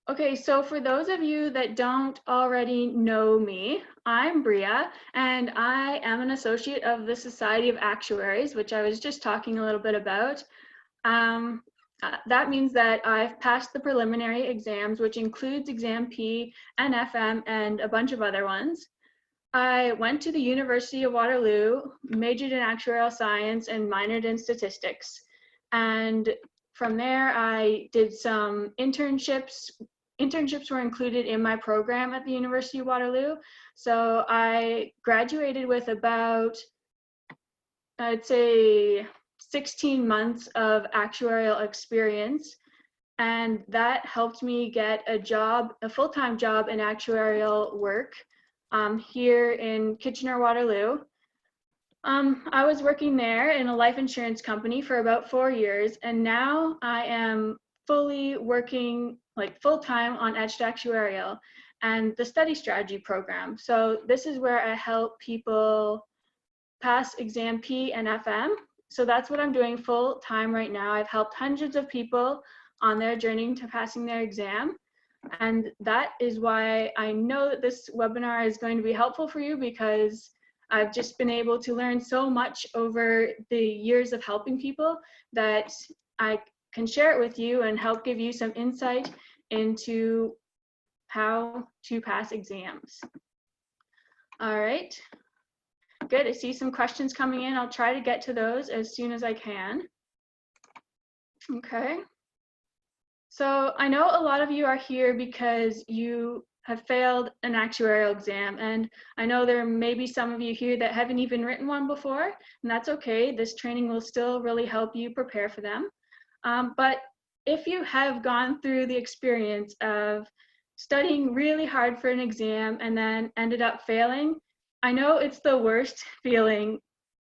Okay, so for those of you that don't already know me, I'm Brea, and I am an associate of the Society of Actuaries, which I was just talking a little bit about. That means that I've passed the preliminary exams, which includes Exam P and FM and a bunch of other ones. I went to the University of Waterloo, majored in actuarial science and minored in statistics. And from there, I did some internships. Internships were included in my program at the University of Waterloo. So I graduated with about, I'd say, 16 months of actuarial experience. And that helped me get a job, a full-time job in actuarial work here in Kitchener-Waterloo. I was working there in a life insurance company for about 4 years, and now I am fully working like full-time on Edged Actuarial and the study strategy program. So this is where I help people pass exam P and FM. So that's what I'm doing full time right now. I've helped hundreds of people on their journey to passing their exam. And that is why I know that this webinar is going to be helpful for you, because I've just been able to learn so much over the years of helping people that I can share it with you and help give you some insight into how to pass exams. All right. Good, I see some questions coming in. I'll try to get to those as soon as I can. Okay. So I know a lot of you are here because you have failed an actuarial exam, and I know there may be some of you here that haven't even written one before, and that's okay. This training will still really help you prepare for them. But if you have gone through the experience of studying really hard for an exam and then ended up failing, I know it's the worst feeling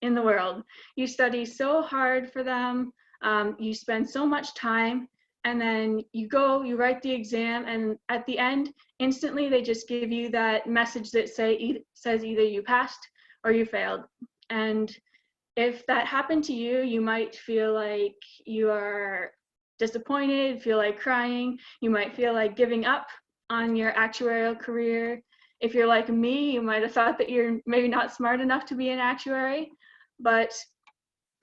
in the world. You study so hard for them, you spend so much time, and then you go, you write the exam, and at the end, instantly they just give you that message that says either you passed or you failed. And if that happened to you, you might feel like you are disappointed, feel like crying, you might feel like giving up on your actuarial career. If you're like me, you might have thought that you're maybe not smart enough to be an actuary, but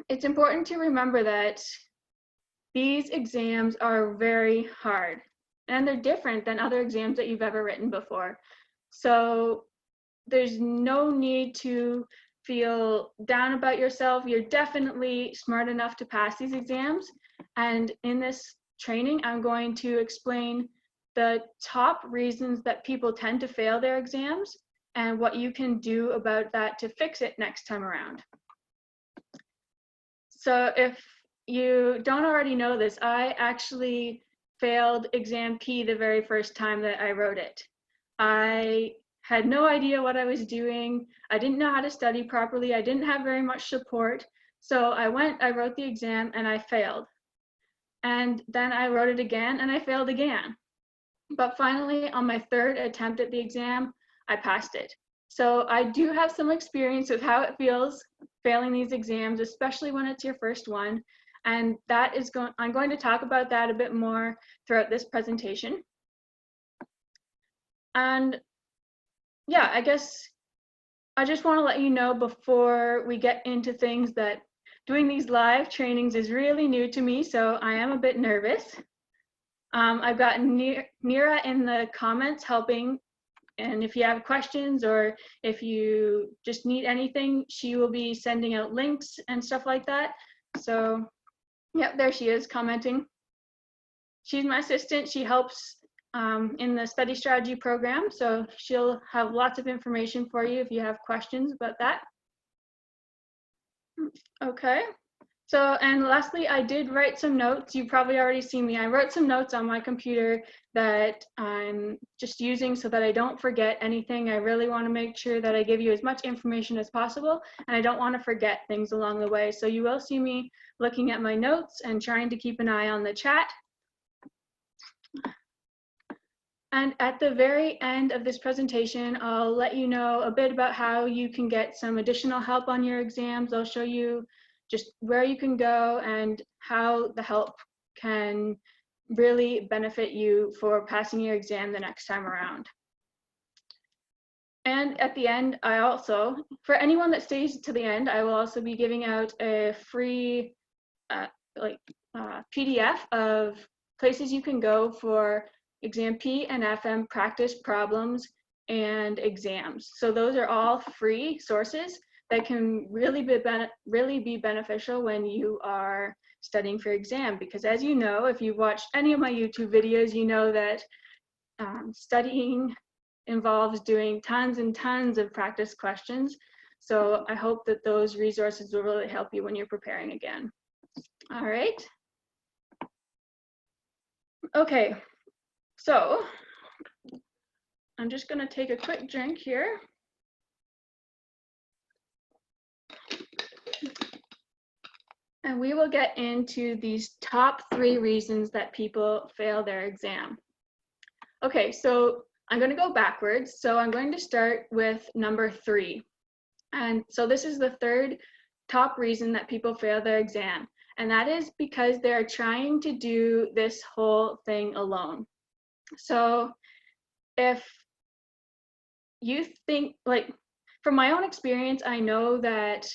it's important to remember that these exams are very hard and they're different than other exams that you've ever written before. So there's no need to feel down about yourself. You're definitely smart enough to pass these exams. And in this training, I'm going to explain the top reasons that people tend to fail their exams and what you can do about that to fix it next time around. So if you don't already know this, I actually failed exam P the very first time that I wrote it. I had no idea what I was doing. I didn't know how to study properly. I didn't have very much support. So I wrote the exam and I failed. And then I wrote it again and I failed again. But finally, on my third attempt at the exam, I passed it. So I do have some experience with how it feels failing these exams, especially when it's your first one. And I'm going to talk about that a bit more throughout this presentation. And yeah, I guess I just want to let you know before we get into things that doing these live trainings is really new to me, so I am a bit nervous. I've got Nira in the comments helping, and if you have questions or if you just need anything, she will be sending out links and stuff like that. So yeah, there she is commenting. She's my assistant. She helps in the study strategy program, so she'll have lots of information for you if you have questions about that. Okay. So, and lastly, I did write some notes. You've probably already seen me. I wrote some notes on my computer that I'm just using so that I don't forget anything. I really want to make sure that I give you as much information as possible, and I don't want to forget things along the way. So you will see me looking at my notes and trying to keep an eye on the chat. And at the very end of this presentation, I'll let you know a bit about how you can get some additional help on your exams. I'll show you just where you can go and how the help can really benefit you for passing your exam the next time around. And at the end, I also, for anyone that stays to the end, I will also be giving out a free PDF of places you can go for exam P and FM practice problems and exams. So those are all free sources that can really be beneficial when you are studying for exam, because as you know, if you've watched any of my YouTube videos, you know that studying involves doing tons and tons of practice questions. So I hope that those resources will really help you when you're preparing again. All right. Okay, so I'm just gonna take a quick drink here. And we will get into these top 3 reasons that people fail their exam. Okay, so I'm going to go backwards. So I'm going to start with number 3. And so this is the 3rd top reason that people fail their exam. And that is because they're trying to do this whole thing alone. So if you think, like, from my own experience, I know that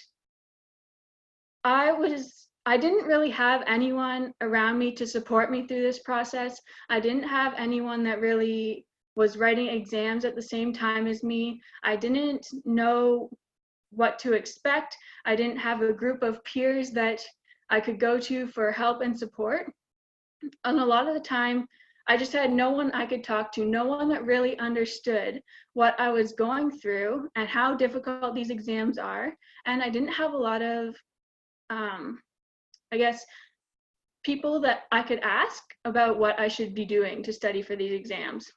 I didn't really have anyone around me to support me through this process. I didn't have anyone that really was writing exams at the same time as me. I didn't know what to expect. I didn't have a group of peers that I could go to for help and support. And a lot of the time, I just had no one I could talk to, no one that really understood what I was going through and how difficult these exams are. And I didn't have a lot of I guess, people that I could ask about what I should be doing to study for these exams.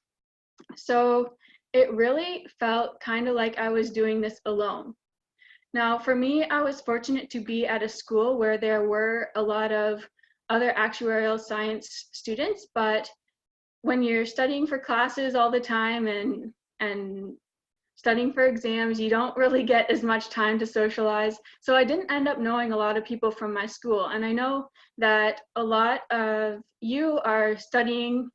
So it really felt kind of like I was doing this alone. Now, for me, I was fortunate to be at a school where there were a lot of other actuarial science students, but when you're studying for classes all the time and studying for exams, you don't really get as much time to socialize. So I didn't end up knowing a lot of people from my school. And I know that a lot of you are studying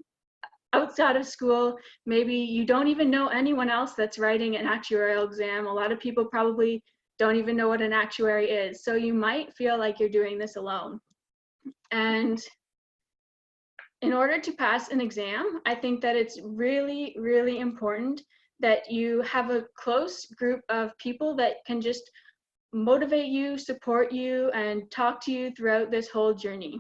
outside of school. Maybe you don't even know anyone else that's writing an actuarial exam. A lot of people probably don't even know what an actuary is. So you might feel like you're doing this alone. And in order to pass an exam, I think that it's really, really important that you have a close group of people that can just motivate you, support you, and talk to you throughout this whole journey.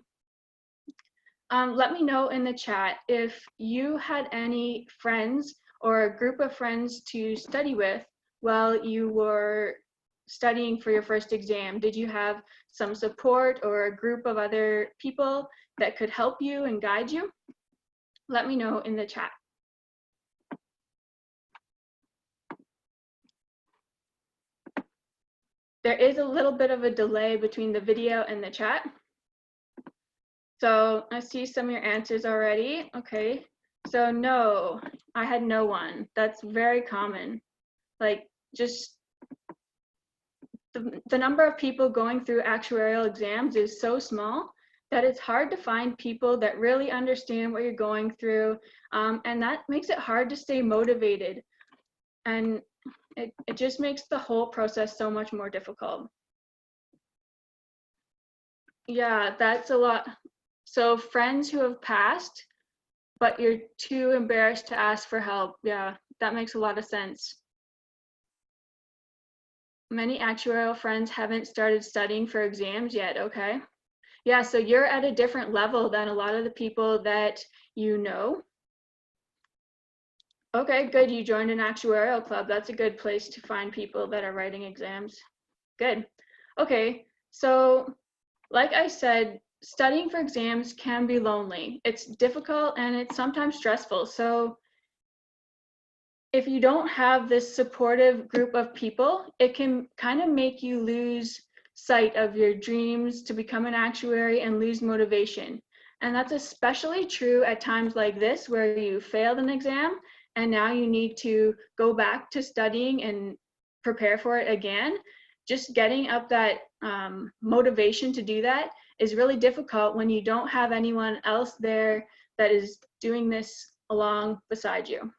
Let me know in the chat if you had any friends or a group of friends to study with while you were studying for your first exam. Did you have some support or a group of other people that could help you and guide you? Let me know in the chat. There is a little bit of a delay between the video and the chat. So I see some of your answers already. Okay, so no, I had no one. That's very common. Like, just the number of people going through actuarial exams is so small that it's hard to find people that really understand what you're going through. And that makes it hard to stay motivated. And it just makes the whole process so much more difficult. Yeah, that's a lot. So friends who have passed, but you're too embarrassed to ask for help. Yeah, that makes a lot of sense. Many actuarial friends haven't started studying for exams yet. Okay. Yeah, so you're at a different level than a lot of the people that you know. Okay, good. You joined an actuarial club. That's a good place to find people that are writing exams. Good. Okay, so like I said, studying for exams can be lonely. It's difficult and it's sometimes stressful. So if you don't have this supportive group of people, it can kind of make you lose sight of your dreams to become an actuary and lose motivation. And that's especially true at times like this, where you failed an exam and now you need to go back to studying and prepare for it again. Just getting up that motivation to do that is really difficult when you don't have anyone else there that is doing this along beside you.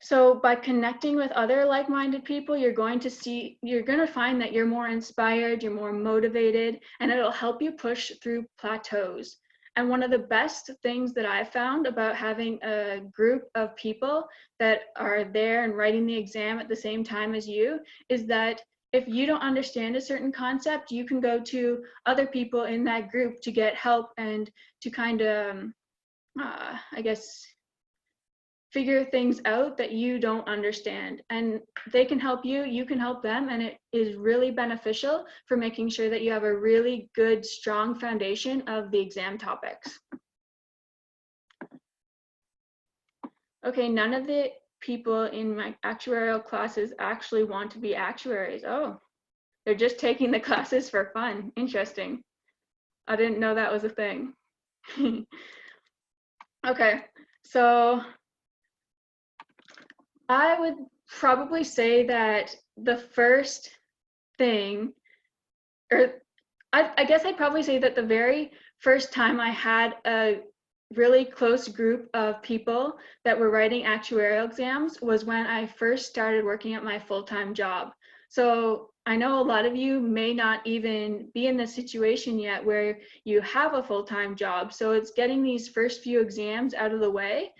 So by connecting with other like-minded people, you're going to find that you're more inspired, you're more motivated, and it'll help you push through plateaus. And one of the best things that I've found about having a group of people that are there and writing the exam at the same time as you is that if you don't understand a certain concept, you can go to other people in that group to get help and to kind of, I guess, figure things out that you don't understand, and they can help you, you can help them, and it is really beneficial for making sure that you have a really good, strong foundation of the exam topics. Okay, none of the people in my actuarial classes actually want to be actuaries. Oh, they're just taking the classes for fun. Interesting. I didn't know that was a thing. Okay, so I would probably say that the first thing, or I guess I'd probably say that the very first time I had a really close group of people that were writing actuarial exams was when I first started working at my full-time job. So I know a lot of you may not even be in this situation yet where you have a full-time job. So it's getting these first few exams out of the way.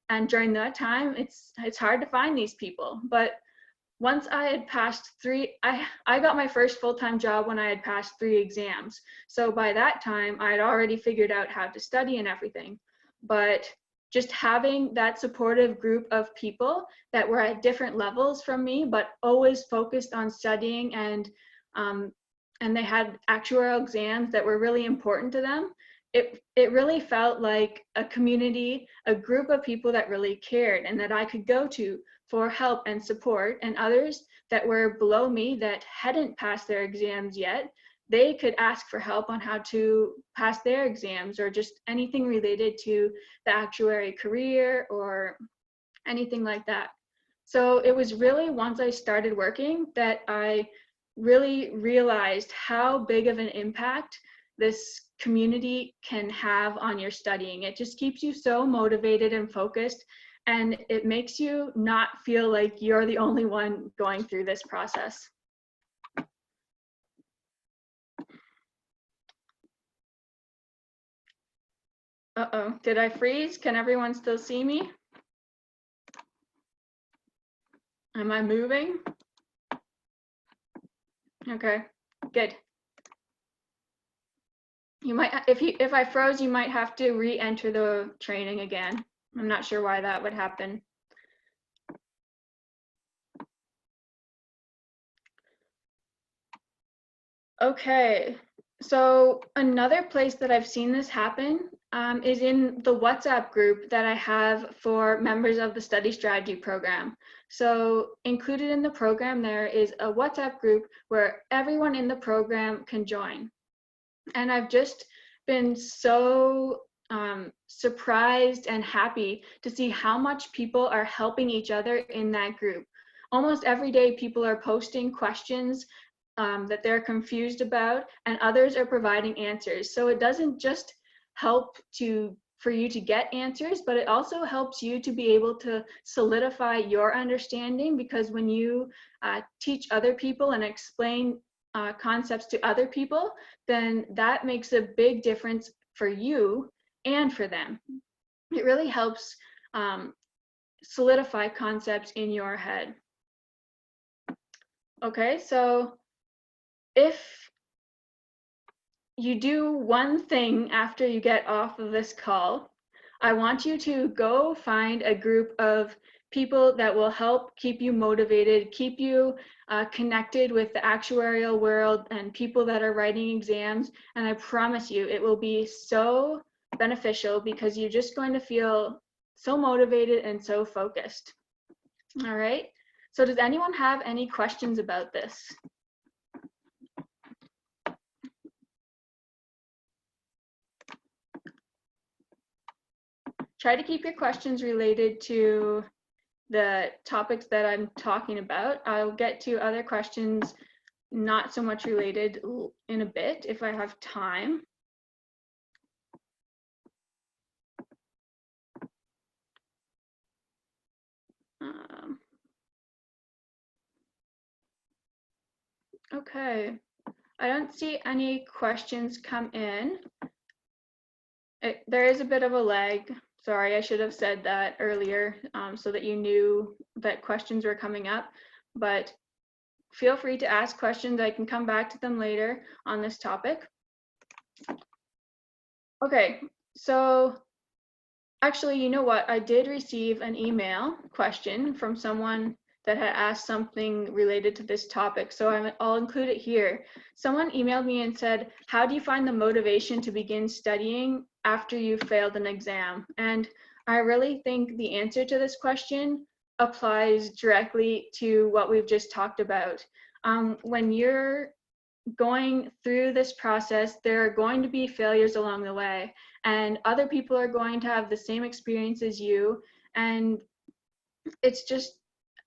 And during that time, it's hard to find these people. But once I had passed I got my first full-time job when I had passed 3 exams. So by that time, I had already figured out how to study and everything. But just having that supportive group of people that were at different levels from me, but always focused on studying, and they had actuarial exams that were really important to them, it really felt like a community, a group of people that really cared and that I could go to for help and support, and others that were below me that hadn't passed their exams yet, they could ask for help on how to pass their exams or just anything related to the actuary career or anything like that. So it was really once I started working that I really realized how big of an impact this community can have on your studying. It just keeps you so motivated and focused, and it makes you not feel like you're the only one going through this process. Uh-oh, did I freeze? Can everyone still see me? Am I moving? Okay, good. You might, if I froze, you might have to re-enter the training again. I'm not sure why that would happen. Okay, so another place that I've seen this happen is in the WhatsApp group that I have for members of the study strategy program. So included in the program, there is a WhatsApp group where everyone in the program can join. And I've just been so surprised and happy to see how much people are helping each other in that group. Almost every day, people are posting questions that they're confused about, and others are providing answers. So it doesn't just help for you to get answers, but it also helps you to be able to solidify your understanding, because when you teach other people and explain concepts to other people, then that makes a big difference for you and for them. It really helps solidify concepts in your head. Okay, so if you do one thing after you get off of this call, I want you to go find a group of people that will help keep you motivated, keep you connected with the actuarial world and people that are writing exams. And I promise you, it will be so beneficial because you're just going to feel so motivated and so focused. All right. So does anyone have any questions about this? Try to keep your questions related to the topics that I'm talking about. I'll get to other questions not so much related in a bit if I have time. Okay, I don't see any questions come in. There is a bit of a lag. Sorry, I should have said that earlier so that you knew that questions were coming up, but feel free to ask questions. I can come back to them later on this topic. Okay, so actually, you know what? I did receive an email question from someone that had asked something related to this topic, so I'll include it here. Someone emailed me and said, how do you find the motivation to begin studying after you failed an exam? And I really think the answer to this question applies directly to what we've just talked about. When you're going through this process, there are going to be failures along the way, and other people are going to have the same experience as you. And it's just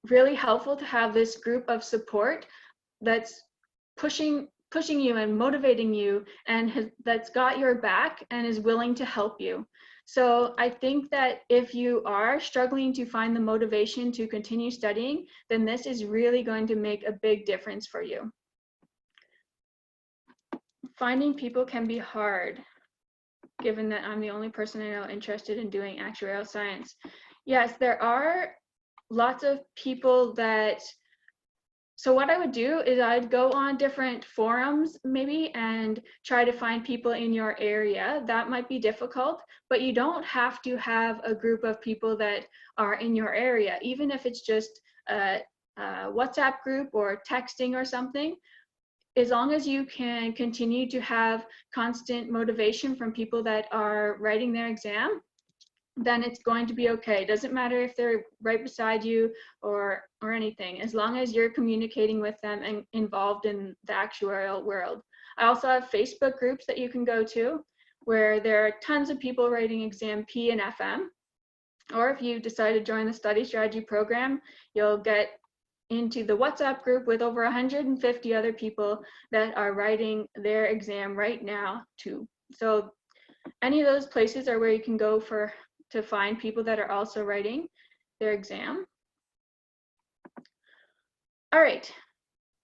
really helpful to have this group of support that's pushing you and motivating you, and that's got your back and is willing to help you. So I think that if you are struggling to find the motivation to continue studying, then this is really going to make a big difference for you. Finding people can be hard, given that I'm the only person I know interested in doing actuarial science. Yes, there are lots of people that, so what I would do is I'd go on different forums maybe and try to find people in your area. That might be difficult, but you don't have to have a group of people that are in your area, even if it's just a WhatsApp group or texting or something. As long as you can continue to have constant motivation from people that are writing their exam, then it's going to be okay. It doesn't matter if they're right beside you or anything, as long as you're communicating with them and involved in the actuarial world. I also have Facebook groups that you can go to where there are tons of people writing exam P and FM. Or if you decide to join the study strategy program, you'll get into the WhatsApp group with over 150 other people that are writing their exam right now too. So any of those places are where you can go to find people that are also writing their exam. All right,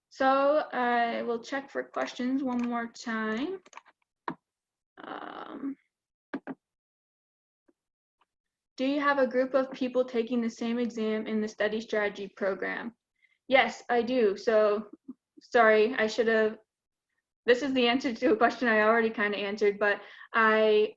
so I will check for questions one more time. Do you have a group of people taking the same exam in the study strategy program? Yes, I do. So sorry, I should have, this is the answer to a question I already kind of answered, but I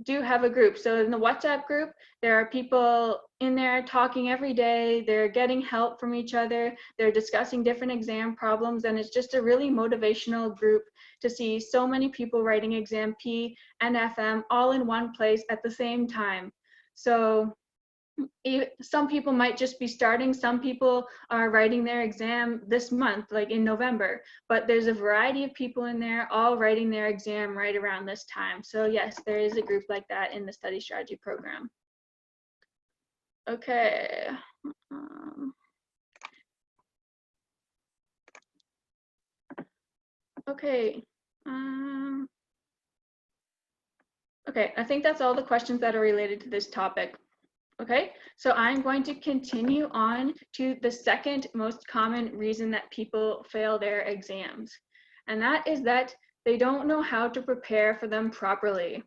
do have a group. So in the WhatsApp group, there are people in there talking every day. They're getting help from each other. They're discussing different exam problems, and it's just a really motivational group to see so many people writing exam P and FM all in one place at the same time. So some people might just be starting, some people are writing their exam this month, like in November, but there's a variety of people in there all writing their exam right around this time. So yes, there is a group like that in the study strategy program. Okay. Okay. Okay, I think that's all the questions that are related to this topic. Okay, so I'm going to continue on to the second most common reason that people fail their exams, and that is that they don't know how to prepare for them properly.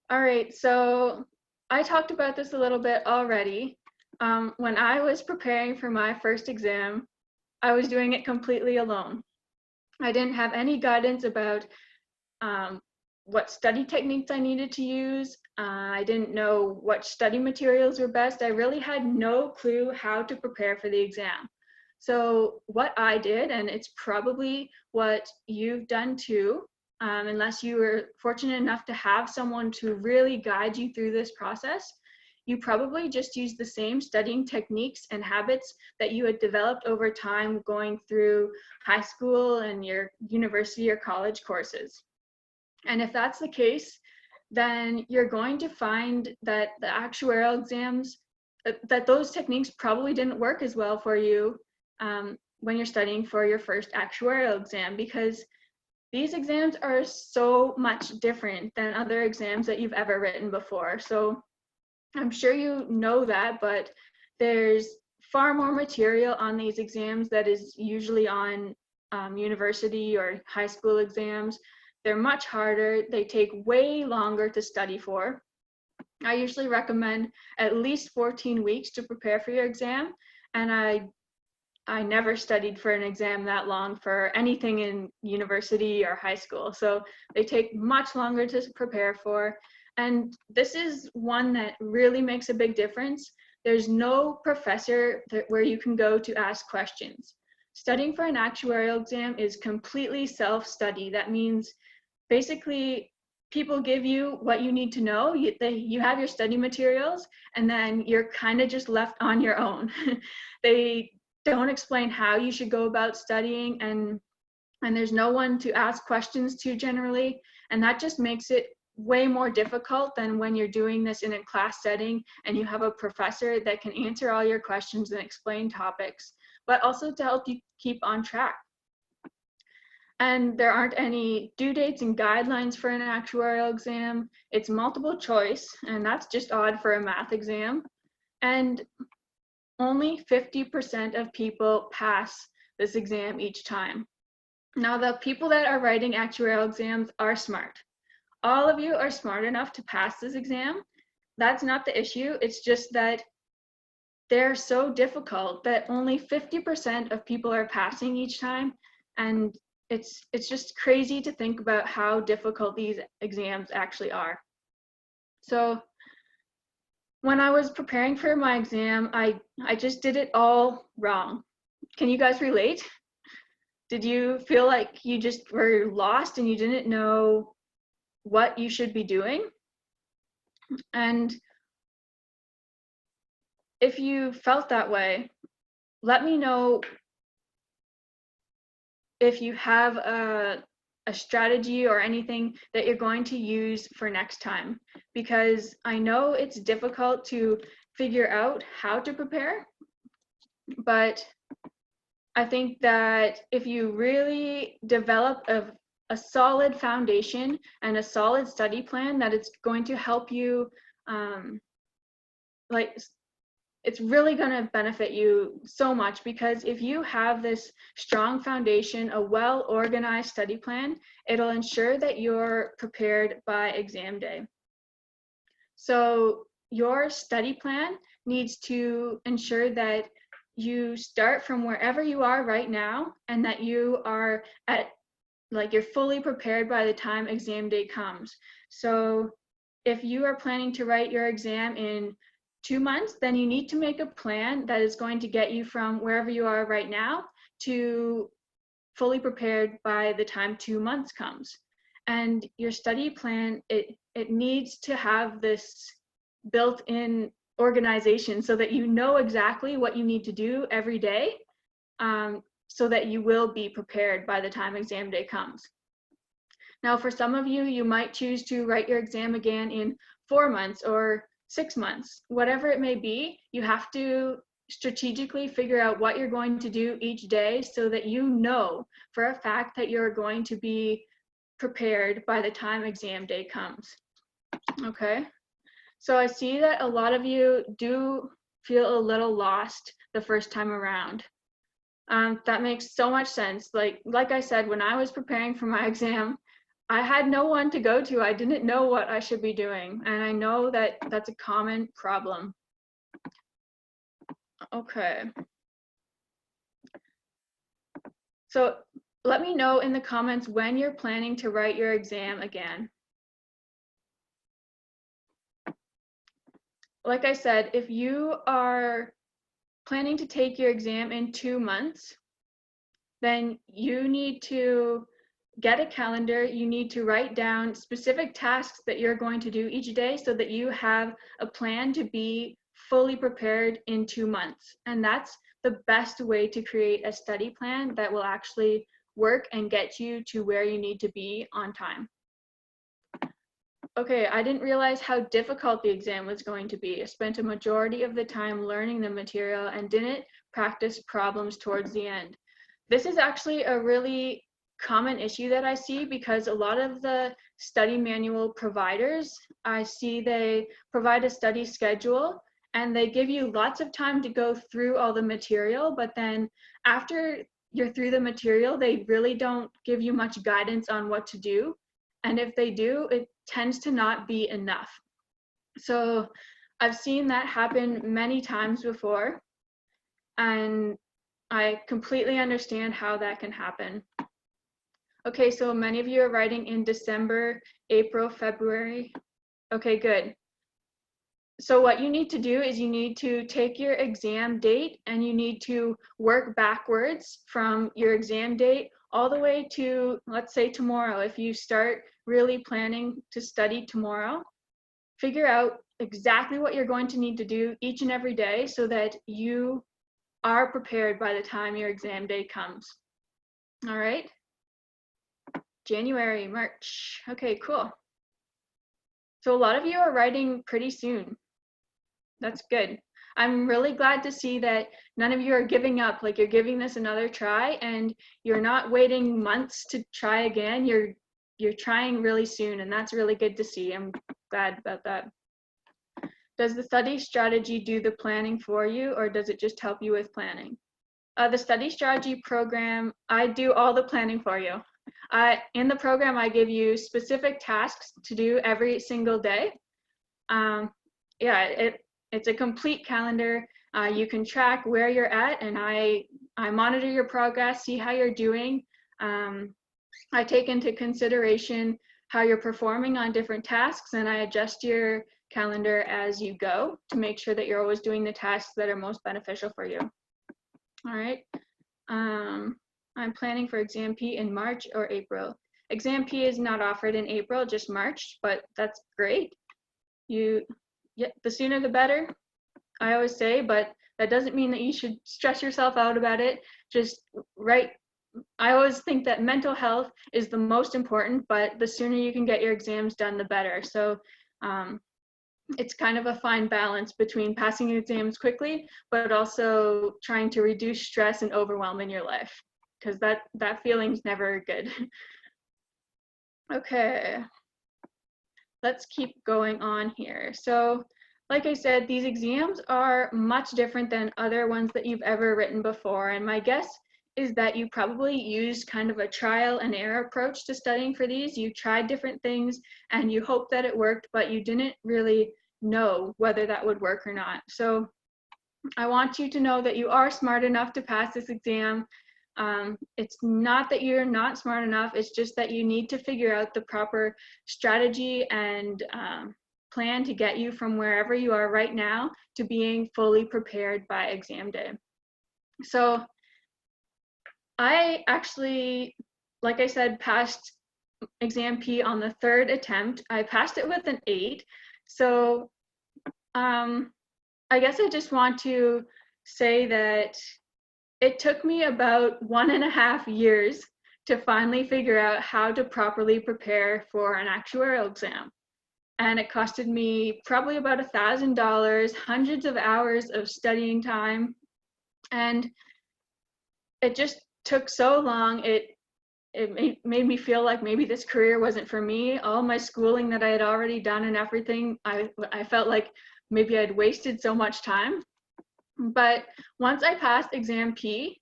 All right, so I talked about this a little bit already. When I was preparing for my first exam, I was doing it completely alone. I didn't have any guidance about what study techniques I needed to use. I didn't know what study materials were best. I really had no clue how to prepare for the exam. So what I did, and it's probably what you've done too, unless you were fortunate enough to have someone to really guide you through this process, you probably just used the same studying techniques and habits that you had developed over time going through high school and your university or college courses. And if that's the case, then you're going to find that the actuarial exams, that those techniques probably didn't work as well for you when you're studying for your first actuarial exam, because these exams are so much different than other exams that you've ever written before. So I'm sure you know that, but there's far more material on these exams that is usually on university or high school exams. They're much harder. They take way longer to study for. I usually recommend at least 14 weeks to prepare for your exam, and I never studied for an exam that long for anything in university or high school. So they take much longer to prepare for. And this is one that really makes a big difference. There's no professor where you can go to ask questions. Studying for an actuarial exam is completely self-study. That means basically people give you what you need to know. You have your study materials, and then you're kind of just left on your own. They don't explain how you should go about studying, and there's no one to ask questions to generally, and that just makes it way more difficult than when you're doing this in a class setting and you have a professor that can answer all your questions and explain topics, but also to help you keep on track. And there aren't any due dates and guidelines for an actuarial exam. It's multiple choice, and that's just odd for a math exam. And only 50% of people pass this exam each time. Now, the people that are writing actuarial exams are smart. All of you are smart enough to pass this exam. That's not the issue. It's just that they're so difficult that only 50% of people are passing each time. And it's just crazy to think about how difficult these exams actually are. So when I was preparing for my exam, I just did it all wrong. Can you guys relate? Did you feel like you just were lost and you didn't know what you should be doing? And if you felt that way, let me know if you have a strategy or anything that you're going to use for next time, because I know it's difficult to figure out how to prepare, but I think that if you really develop a solid foundation and a solid study plan, that it's going to help you, it's really going to benefit you so much, because if you have this strong foundation, a well-organized study plan, it'll ensure that you're prepared by exam day. So your study plan needs to ensure that you start from wherever you are right now, and that you are you're fully prepared by the time exam day comes. So if you are planning to write your exam in 2 months, then you need to make a plan that is going to get you from wherever you are right now to fully prepared by the time 2 months comes. And your study plan, it needs to have this built-in organization so that you know exactly what you need to do every day, so that you will be prepared by the time exam day comes. Now, for some of you, you might choose to write your exam again in 4 months or 6 months. Whatever it may be, you have to strategically figure out what you're going to do each day so that you know for a fact that you're going to be prepared by the time exam day comes. Okay? So I see that a lot of you do feel a little lost the first time around. That makes so much sense. Like I said, when I was preparing for my exam, I had no one to go to. I didn't know what I should be doing. And I know that that's a common problem. Okay. So let me know in the comments when you're planning to write your exam again. Like I said, if you are planning to take your exam in 2 months, then you need to get a calendar. You need to write down specific tasks that you're going to do each day so that you have a plan to be fully prepared in 2 months. And that's the best way to create a study plan that will actually work and get you to where you need to be on time. Okay, I didn't realize how difficult the exam was going to be. I spent a majority of the time learning the material and didn't practice problems towards the end. This is actually a really common issue that I see, because a lot of the study manual providers, I see they provide a study schedule and they give you lots of time to go through all the material, but then after you're through the material, they really don't give you much guidance on what to do. And if they do, it tends to not be enough. So I've seen that happen many times before, and I completely understand how that can happen. Okay, so many of you are writing in December, April, February. Okay, good. So what you need to do is you need to take your exam date and you need to work backwards from your exam date all the way to, let's say, tomorrow. If you start really planning to study tomorrow, figure out exactly what you're going to need to do each and every day so that you are prepared by the time your exam day comes. All right? January, March. Okay, cool. So a lot of you are writing pretty soon. That's good. I'm really glad to see that none of you are giving up, like you're giving this another try and you're not waiting months to try again. You're trying really soon, and that's really good to see. I'm glad about that. Does the study strategy do the planning for you, or does it just help you with planning? The study strategy program, I do all the planning for you. In the program, I give you specific tasks to do every single day. It's a complete calendar. You can track where you're at, and I monitor your progress, see how you're doing. I take into consideration how you're performing on different tasks, and I adjust your calendar as you go to make sure that you're always doing the tasks that are most beneficial for you. All right. I'm planning for exam P in March or April. Exam P is not offered in April, just March, but that's great. The sooner the better, I always say, but that doesn't mean that you should stress yourself out about it. I always think that mental health is the most important, but the sooner you can get your exams done, the better. So it's kind of a fine balance between passing exams quickly, but also trying to reduce stress and overwhelm in your life, because that feeling's never good. Okay, let's keep going on here. So like I said, these exams are much different than other ones that you've ever written before. And my guess is that you probably used kind of a trial and error approach to studying for these. You tried different things and you hoped that it worked, but you didn't really know whether that would work or not. So I want you to know that you are smart enough to pass this exam. It's not that you're not smart enough, it's just that you need to figure out the proper strategy and plan to get you from wherever you are right now to being fully prepared by exam day. So I actually, like I said, passed exam P on the 3rd attempt. I passed it with an 8. So I guess I just want to say that it took me about 1.5 years to finally figure out how to properly prepare for an actuarial exam. And it costed me probably about $1,000, hundreds of hours of studying time. And it just took so long. It made me feel like maybe this career wasn't for me. All my schooling that I had already done and everything, I felt like maybe I'd wasted so much time. But once I passed exam P,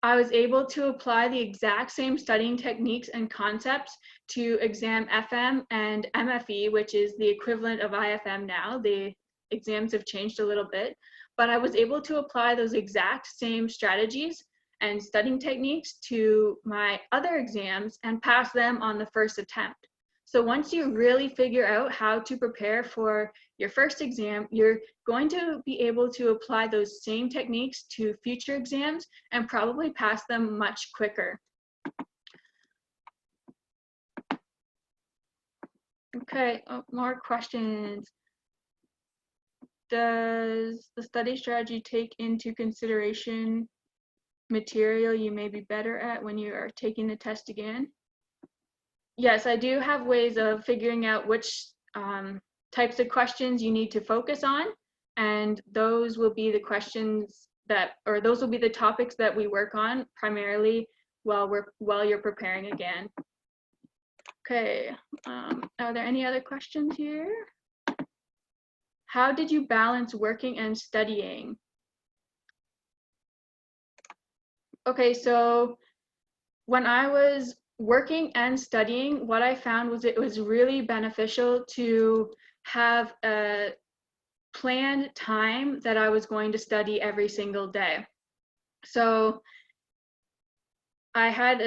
I was able to apply the exact same studying techniques and concepts to exam FM and MFE, which is the equivalent of IFM now. The exams have changed a little bit, but I was able to apply those exact same strategies and studying techniques to my other exams and pass them on the 1st attempt. So once you really figure out how to prepare for your first exam, you're going to be able to apply those same techniques to future exams and probably pass them much quicker. Okay, more questions. Does the study strategy take into consideration material you may be better at when you are taking the test again? Yes, I do have ways of figuring out which types of questions you need to focus on, and those will be the questions those will be the topics that we work on primarily while you're preparing again. Okay, are there any other questions here? How did you balance working and studying? Okay, so when I was working and studying, what I found was it was really beneficial to have a planned time that I was going to study every single day. So I had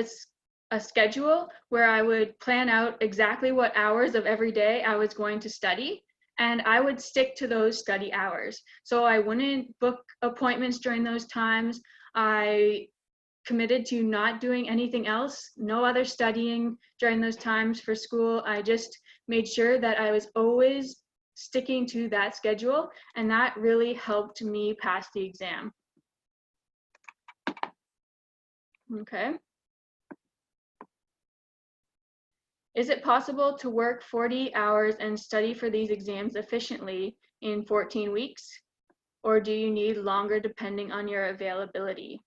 a schedule where I would plan out exactly what hours of every day I was going to study, and I would stick to those study hours. So I wouldn't book appointments during those times. I committed to not doing anything else, no other studying during those times for school. I just made sure that I was always sticking to that schedule, and that really helped me pass the exam. Okay. Is it possible to work 40 hours and study for these exams efficiently in 14 weeks? Or do you need longer depending on your availability?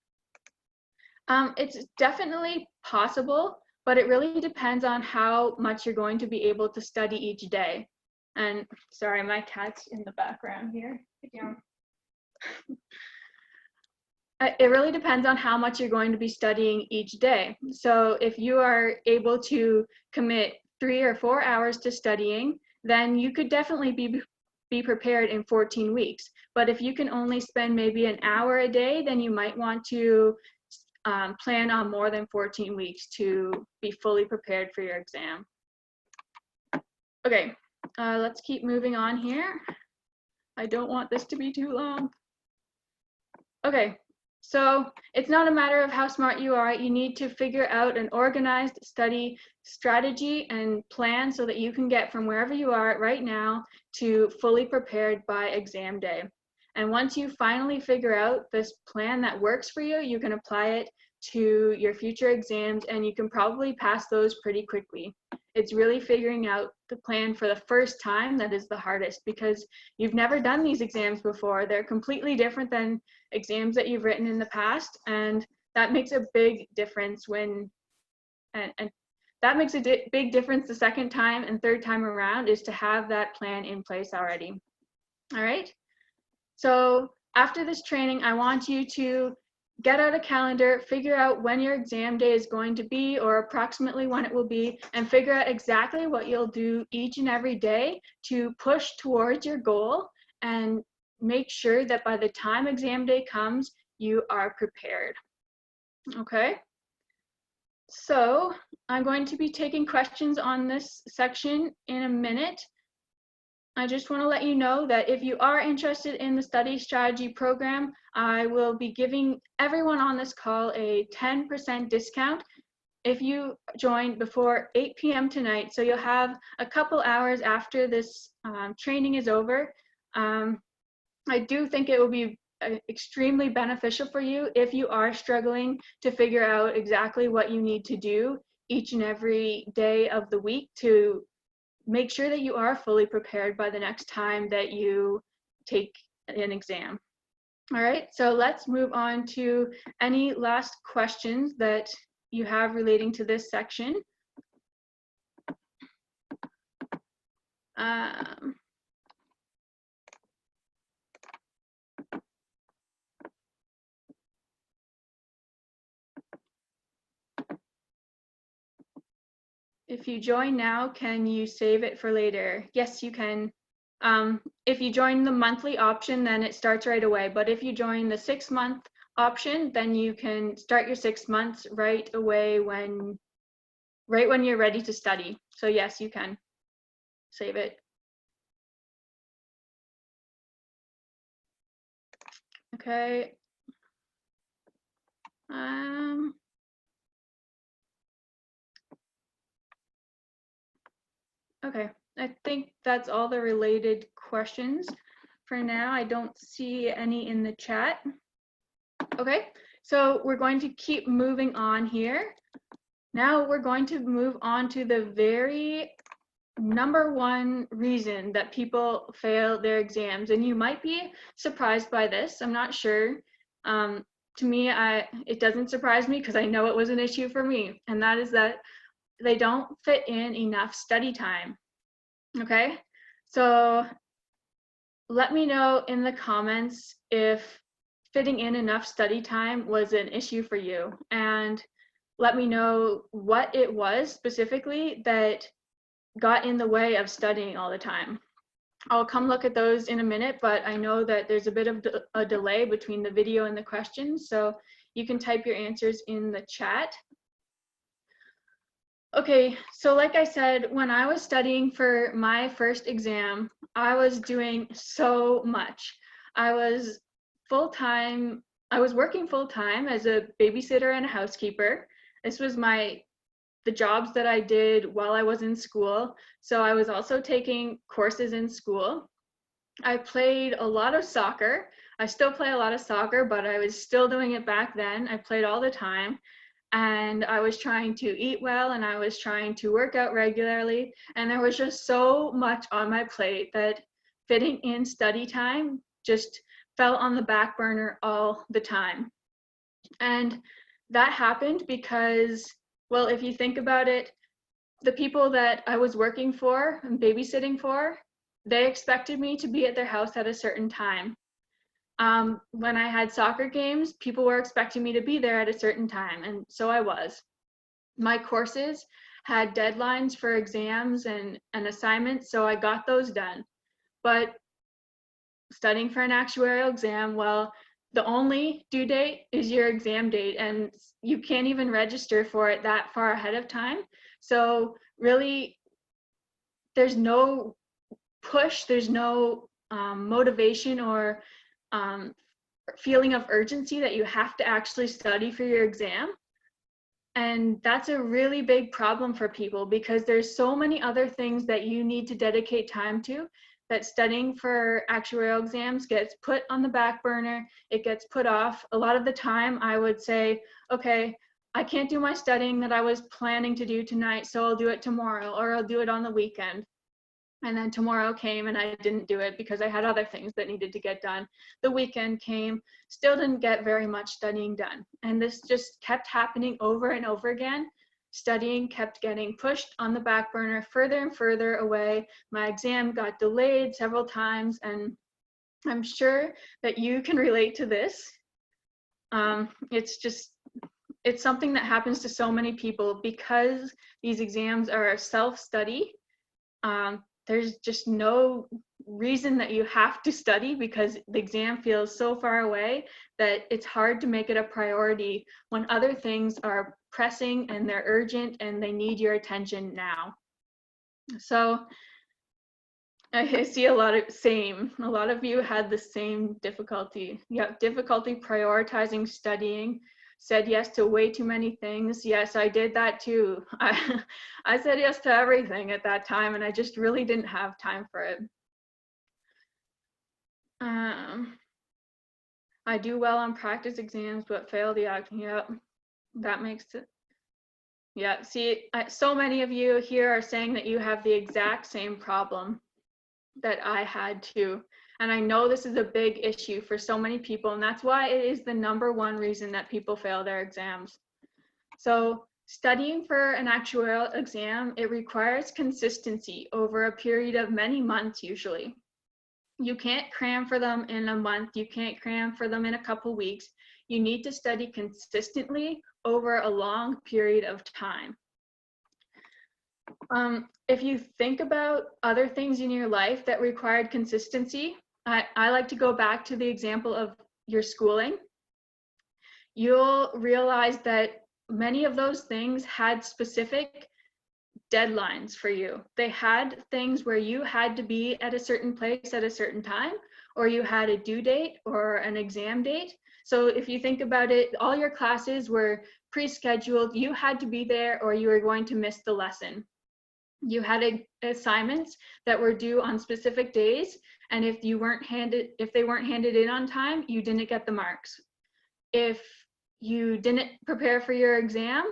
It's definitely possible, but it really depends on how much you're going to be able to study each day. And sorry, my cat's in the background here. Yeah. It really depends on how much you're going to be studying each day. So if you are able to commit 3 or 4 hours to studying, then you could definitely be prepared in 14 weeks. But if you can only spend maybe an hour a day, then you might want to plan on more than 14 weeks to be fully prepared for your exam. Okay, let's keep moving on here. I don't want this to be too long. Okay, so it's not a matter of how smart you are. You need to figure out an organized study strategy and plan so that you can get from wherever you are right now to fully prepared by exam day. And once you finally figure out this plan that works for you, you can apply it to your future exams and you can probably pass those pretty quickly. It's really figuring out the plan for the first time that is the hardest because you've never done these exams before. They're completely different than exams that you've written in the past, and that makes a big difference when and that makes a big difference the second time and third time around is to have that plan in place already. All right, so after this training I want you to get out a calendar, figure out when your exam day is going to be or approximately when it will be, and figure out exactly what you'll do each and every day to push towards your goal and make sure that by the time exam day comes, you are prepared. Okay, so I'm going to be taking questions on this section in a minute. I just want to let you know that if you are interested in the study strategy program, I will be giving everyone on this call a 10% discount if you join before 8 p.m. tonight. So you'll have a couple hours after this training is over. I do think it will be extremely beneficial for you if you are struggling to figure out exactly what you need to do each and every day of the week to make sure that you are fully prepared by the next time that you take an exam. All right, so let's move on to any last questions that you have relating to this section. If you join now, can you save it for later? Yes, you can. If you join the monthly option, then it starts right away. But if you join the 6-month option, then you can start your 6 months right away when you're ready to study. So yes, you can save it. Okay. Okay, I think that's all the related questions for now. I don't see any in the chat. Okay, so we're going to keep moving on here. Now we're going to move on to the very #1 reason that people fail their exams, and you might be surprised by this. I'm not sure. To me, it doesn't surprise me because I know it was an issue for me, and that is that they don't fit in enough study time. Okay, so let me know in the comments if fitting in enough study time was an issue for you, and let me know what it was specifically that got in the way of studying all the time. I'll come look at those in a minute, but I know that there's a bit of a delay between the video and the questions, so you can type your answers in the chat. Okay, so like I said, when I was studying for my first exam, I was doing so much. I was working full-time as a babysitter and a housekeeper. This was the jobs that I did while I was in school. So I was also taking courses in school. I played a lot of soccer. I still play a lot of soccer, but I was still doing it back then. I played all the time. And I was trying to eat well, and I was trying to work out regularly. And there was just so much on my plate that fitting in study time just fell on the back burner all the time. And that happened because, well, if you think about it, the people that I was working for and babysitting for, they expected me to be at their house at a certain time. When I had soccer games, people were expecting me to be there at a certain time, and so I was. My courses had deadlines for exams and assignments, so I got those done. But studying for an actuarial exam, well, the only due date is your exam date, and you can't even register for it that far ahead of time. So really, there's no push, there's no motivation or feeling of urgency that you have to actually study for your exam. And that's a really big problem for people because there's so many other things that you need to dedicate time to that studying for actuarial exams gets put on the back burner. It gets put off. A lot of the time I would say, okay, I can't do my studying that I was planning to do tonight, so I'll do it tomorrow, or I'll do it on the weekend. And then tomorrow came and I didn't do it because I had other things that needed to get done. The weekend came, still didn't get very much studying done. And this just kept happening over and over again. Studying kept getting pushed on the back burner further and further away. My exam got delayed several times, and I'm sure that you can relate to this. It's something that happens to so many people because these exams are self-study. There's just no reason that you have to study because the exam feels so far away that it's hard to make it a priority when other things are pressing and they're urgent and they need your attention now. So I see a lot of you had the same difficulty. You have difficulty prioritizing studying, said yes to way too many things. Yes, I did that too. I said yes to everything at that time, and I just really didn't have time for it. I do well on practice exams, but fail the acting. Yep, that makes it. Yeah, see, so many of you here are saying that you have the exact same problem that I had too. And I know this is a big issue for so many people, and that's why it is the #1 reason that people fail their exams. So studying for an actuarial exam, it requires consistency over a period of many months usually. You can't cram for them in a month, you can't cram for them in a couple weeks. You need to study consistently over a long period of time. If you think about other things in your life that required consistency, I like to go back to the example of your schooling. You'll realize that many of those things had specific deadlines for you. They had things where you had to be at a certain place at a certain time, or you had a due date or an exam date. So if you think about it, all your classes were pre-scheduled. You had to be there or you were going to miss the lesson. You had assignments that were due on specific days, and if they weren't handed in on time, you didn't get the marks. If you didn't prepare for your exam,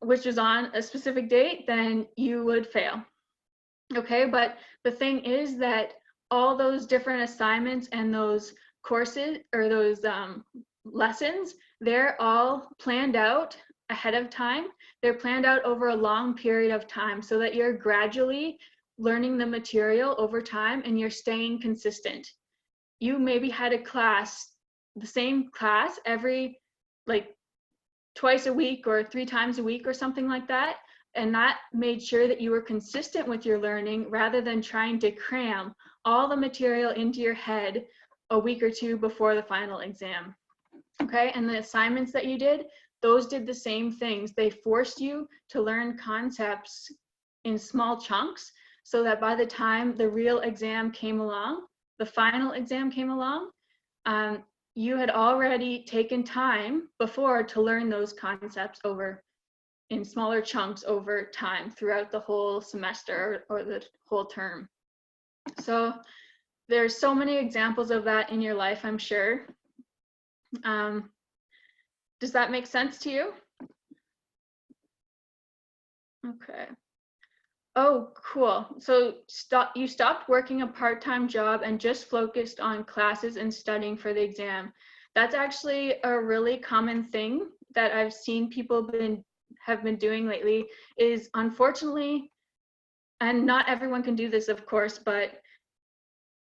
which was on a specific date, then you would fail. Okay, but the thing is that all those different assignments and those courses or those lessons, they're all planned out ahead of time. They're planned out over a long period of time so that you're gradually learning the material over time and you're staying consistent. You maybe had a class the same class every, like, twice a week or 3 times a week or something like that. And that made sure that you were consistent with your learning rather than trying to cram all the material into your head a week or two before the final exam. Okay, and the assignments that you did, those did the same things. They forced you to learn concepts in small chunks so that by the time the real exam came along, the final exam came along, you had already taken time before to learn those concepts over in smaller chunks over time throughout the whole semester or the whole term. So there's so many examples of that in your life, I'm sure. Does that make sense to you? Okay. Oh, cool. So you stopped working a part-time job and just focused on classes and studying for the exam. That's actually a really common thing that I've seen people have been doing lately, is unfortunately, and not everyone can do this, of course, but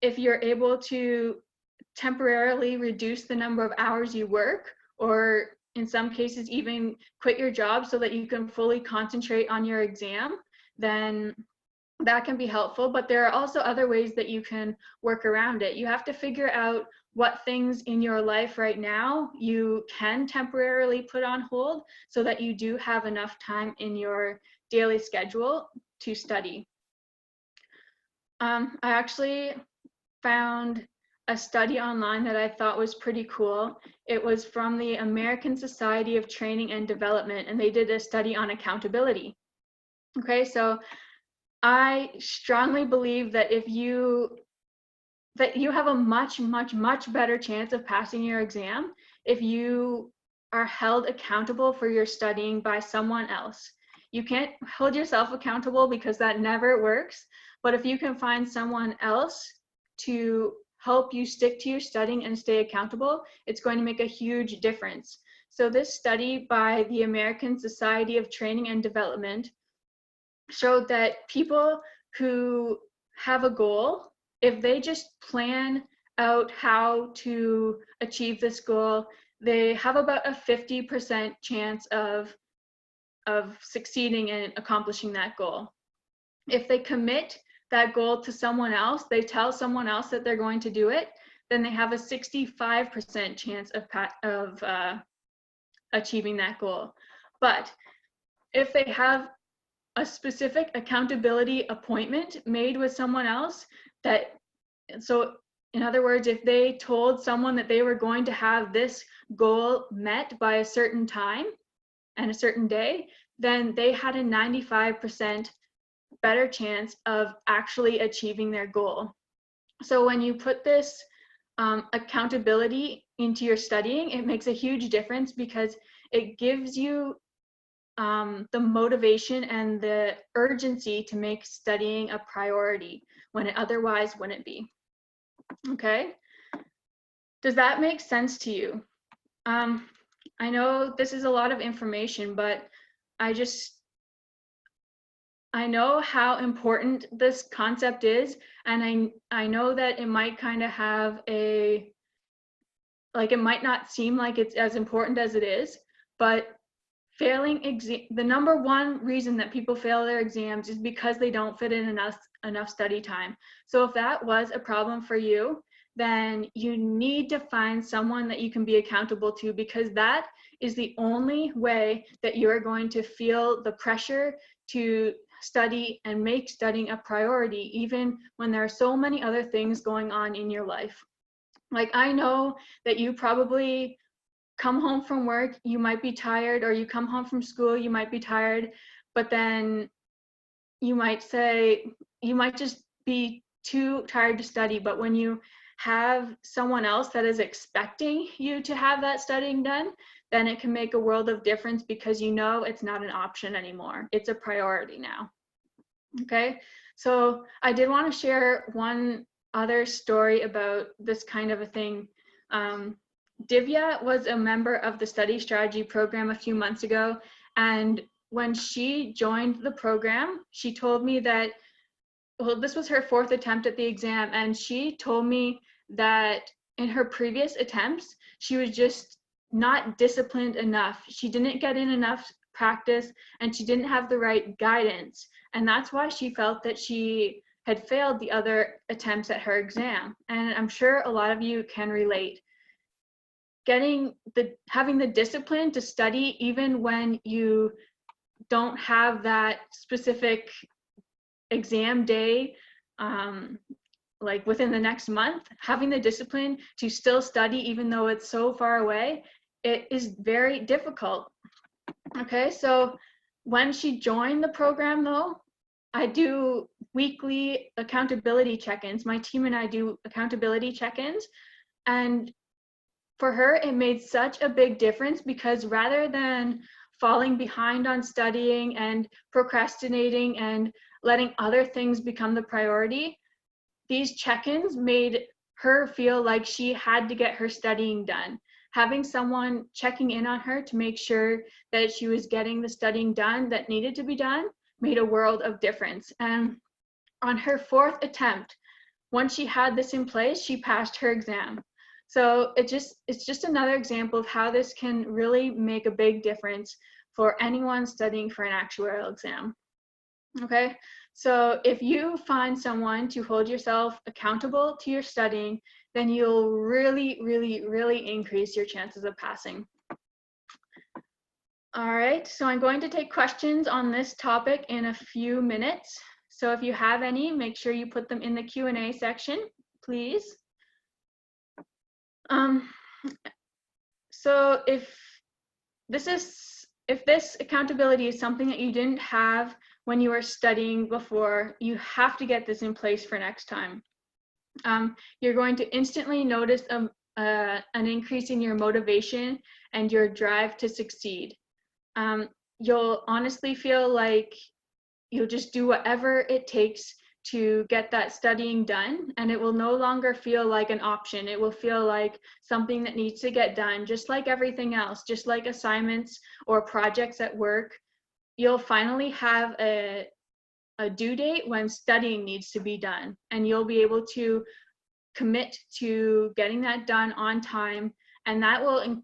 if you're able to temporarily reduce the number of hours you work, or in some cases even quit your job so that you can fully concentrate on your exam, then that can be helpful. But there are also other ways that you can work around it. You have to figure out what things in your life right now you can temporarily put on hold so that you do have enough time in your daily schedule to study. I actually found a study online that I thought was pretty cool. It was from the American Society of Training and Development, and they did a study on accountability. Okay, so I strongly believe that you have a much better chance of passing your exam if you are held accountable for your studying by someone else. You can't hold yourself accountable because that never works, but if you can find someone else to help you stick to your studying and stay accountable, it's going to make a huge difference. So this study by the American Society of Training and Development showed that people who have a goal, if they just plan out how to achieve this goal, they have about a 50% chance of succeeding in accomplishing that goal. If they commit that goal to someone else, they tell someone else that they're going to do it, then they have a 65% chance of achieving that goal. But if they have a specific accountability appointment made with someone else, so in other words, if they told someone that they were going to have this goal met by a certain time and a certain day, then they had a 95% better chance of actually achieving their goal. So when you put this accountability into your studying, it makes a huge difference because it gives you the motivation and the urgency to make studying a priority when it otherwise wouldn't be. Okay? Does that make sense to you? I know this is a lot of information, but I know how important this concept is, and I know that it might kind of have it might not seem like it's as important as it is, but the number one reason that people fail their exams is because they don't fit in enough study time. So if that was a problem for you, then you need to find someone that you can be accountable to, because that is the only way that you're going to feel the pressure to study and make studying a priority, even when there are so many other things going on in your life. Like, I know that you probably come home from work, you might be tired, or you come home from school, you might be tired, but then you might just be too tired to study. But when you have someone else that is expecting you to have that studying done, then it can make a world of difference, because you know it's not an option anymore. It's a priority now. Okay, so I did want to share one other story about this kind of a thing. Divya was a member of the study strategy program a few months ago, and when she joined the program, she told me that, well, this was her 4th attempt at the exam, and she told me that in her previous attempts, she was just not disciplined enough. She didn't get in enough practice and she didn't have the right guidance. And that's why she felt that she had failed the other attempts at her exam. And I'm sure a lot of you can relate. Having the discipline to study even when you don't have that specific exam day, like within the next month, having the discipline to still study even though it's so far away, it is very difficult. Okay, so when she joined the program though, I do weekly accountability check-ins. My team and I do accountability check-ins, and for her, it made such a big difference because rather than falling behind on studying and procrastinating and letting other things become the priority, these check-ins made her feel like she had to get her studying done. Having someone checking in on her to make sure that she was getting the studying done that needed to be done made a world of difference. And on her 4th attempt, once she had this in place, she passed her exam. So it's just another example of how this can really make a big difference for anyone studying for an actuarial exam. Okay, so if you find someone to hold yourself accountable to your studying, then you'll really, really, really increase your chances of passing. All right, so I'm going to take questions on this topic in a few minutes. So if you have any, make sure you put them in the Q&A section, please. So if this accountability is something that you didn't have when you were studying before, you have to get this in place for next time. You're going to instantly notice an increase in your motivation and your drive to succeed. You'll honestly feel like you'll just do whatever it takes to get that studying done, and it will no longer feel like an option. It will feel like something that needs to get done, just like everything else, just like assignments or projects at work. You'll finally have a due date when studying needs to be done, and you'll be able to commit to getting that done on time, and that will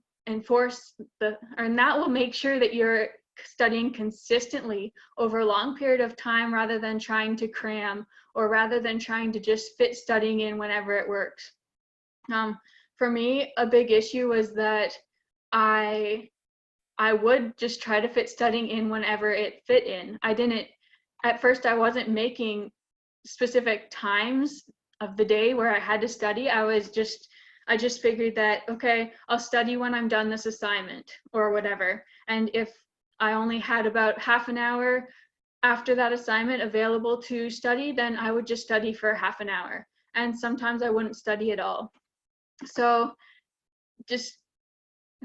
that will make sure that you're studying consistently over a long period of time rather than trying to cram or rather than trying to just fit studying in whenever it works. For me, a big issue was that I would just try to fit studying in whenever it fit in. At first I wasn't making specific times of the day where I had to study. I just figured that, okay, I'll study when I'm done this assignment or whatever. And if I only had about half an hour after that assignment available to study, then I would just study for half an hour. And sometimes I wouldn't study at all. So just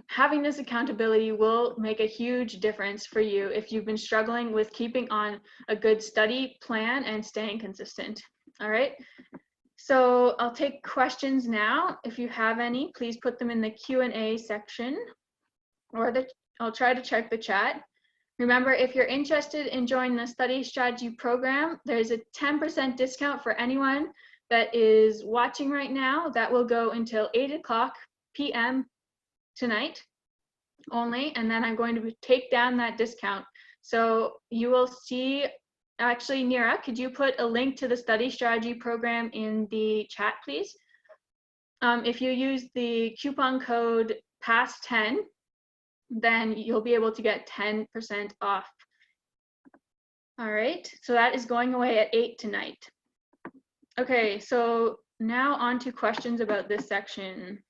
having this accountability will make a huge difference for you if you've been struggling with keeping on a good study plan and staying consistent. All right. So I'll take questions now. If you have any, please put them in the Q&A section, or I'll try to check the chat. Remember, if you're interested in joining the study strategy program, there's a 10% discount for anyone that is watching right now. That will go until 8:00 p.m. tonight only, and then I'm going to take down that discount. So you will see, actually, Nira, could you put a link to the study strategy program in the chat, please? If you use the coupon code PASS10, then you'll be able to get 10% off. All right, so that is going away at 8 tonight. Okay, so now on to questions about this section.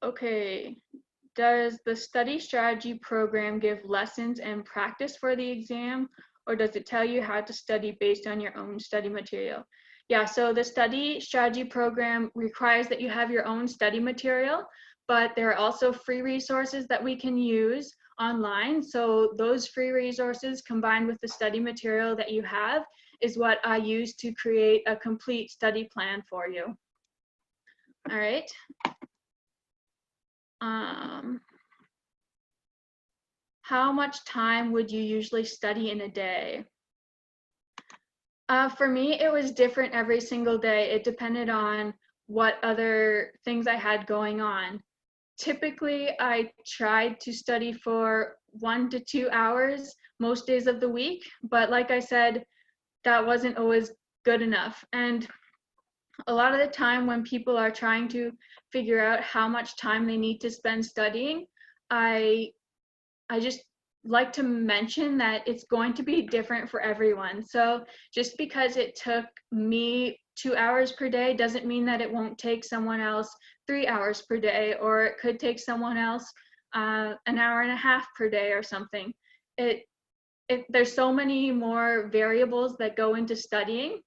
Okay, does the study strategy program give lessons and practice for the exam, or does it tell you how to study based on your own study material? Yeah, so the study strategy program requires that you have your own study material, but there are also free resources that we can use online. So those free resources combined with the study material that you have is what I use to create a complete study plan for you. All right. How much time would you usually study in a day? For me, it was different every single day. It depended on what other things I had going on. Typically, I tried to study for 1 to 2 hours most days of the week, but like I said, that wasn't always good enough. And a lot of the time when people are trying to figure out how much time they need to spend studying, I just like to mention that it's going to be different for everyone. So just because it took me 2 hours per day doesn't mean that it won't take someone else 3 hours per day, or it could take someone else an hour and a half per day or something. There's so many more variables that go into studying.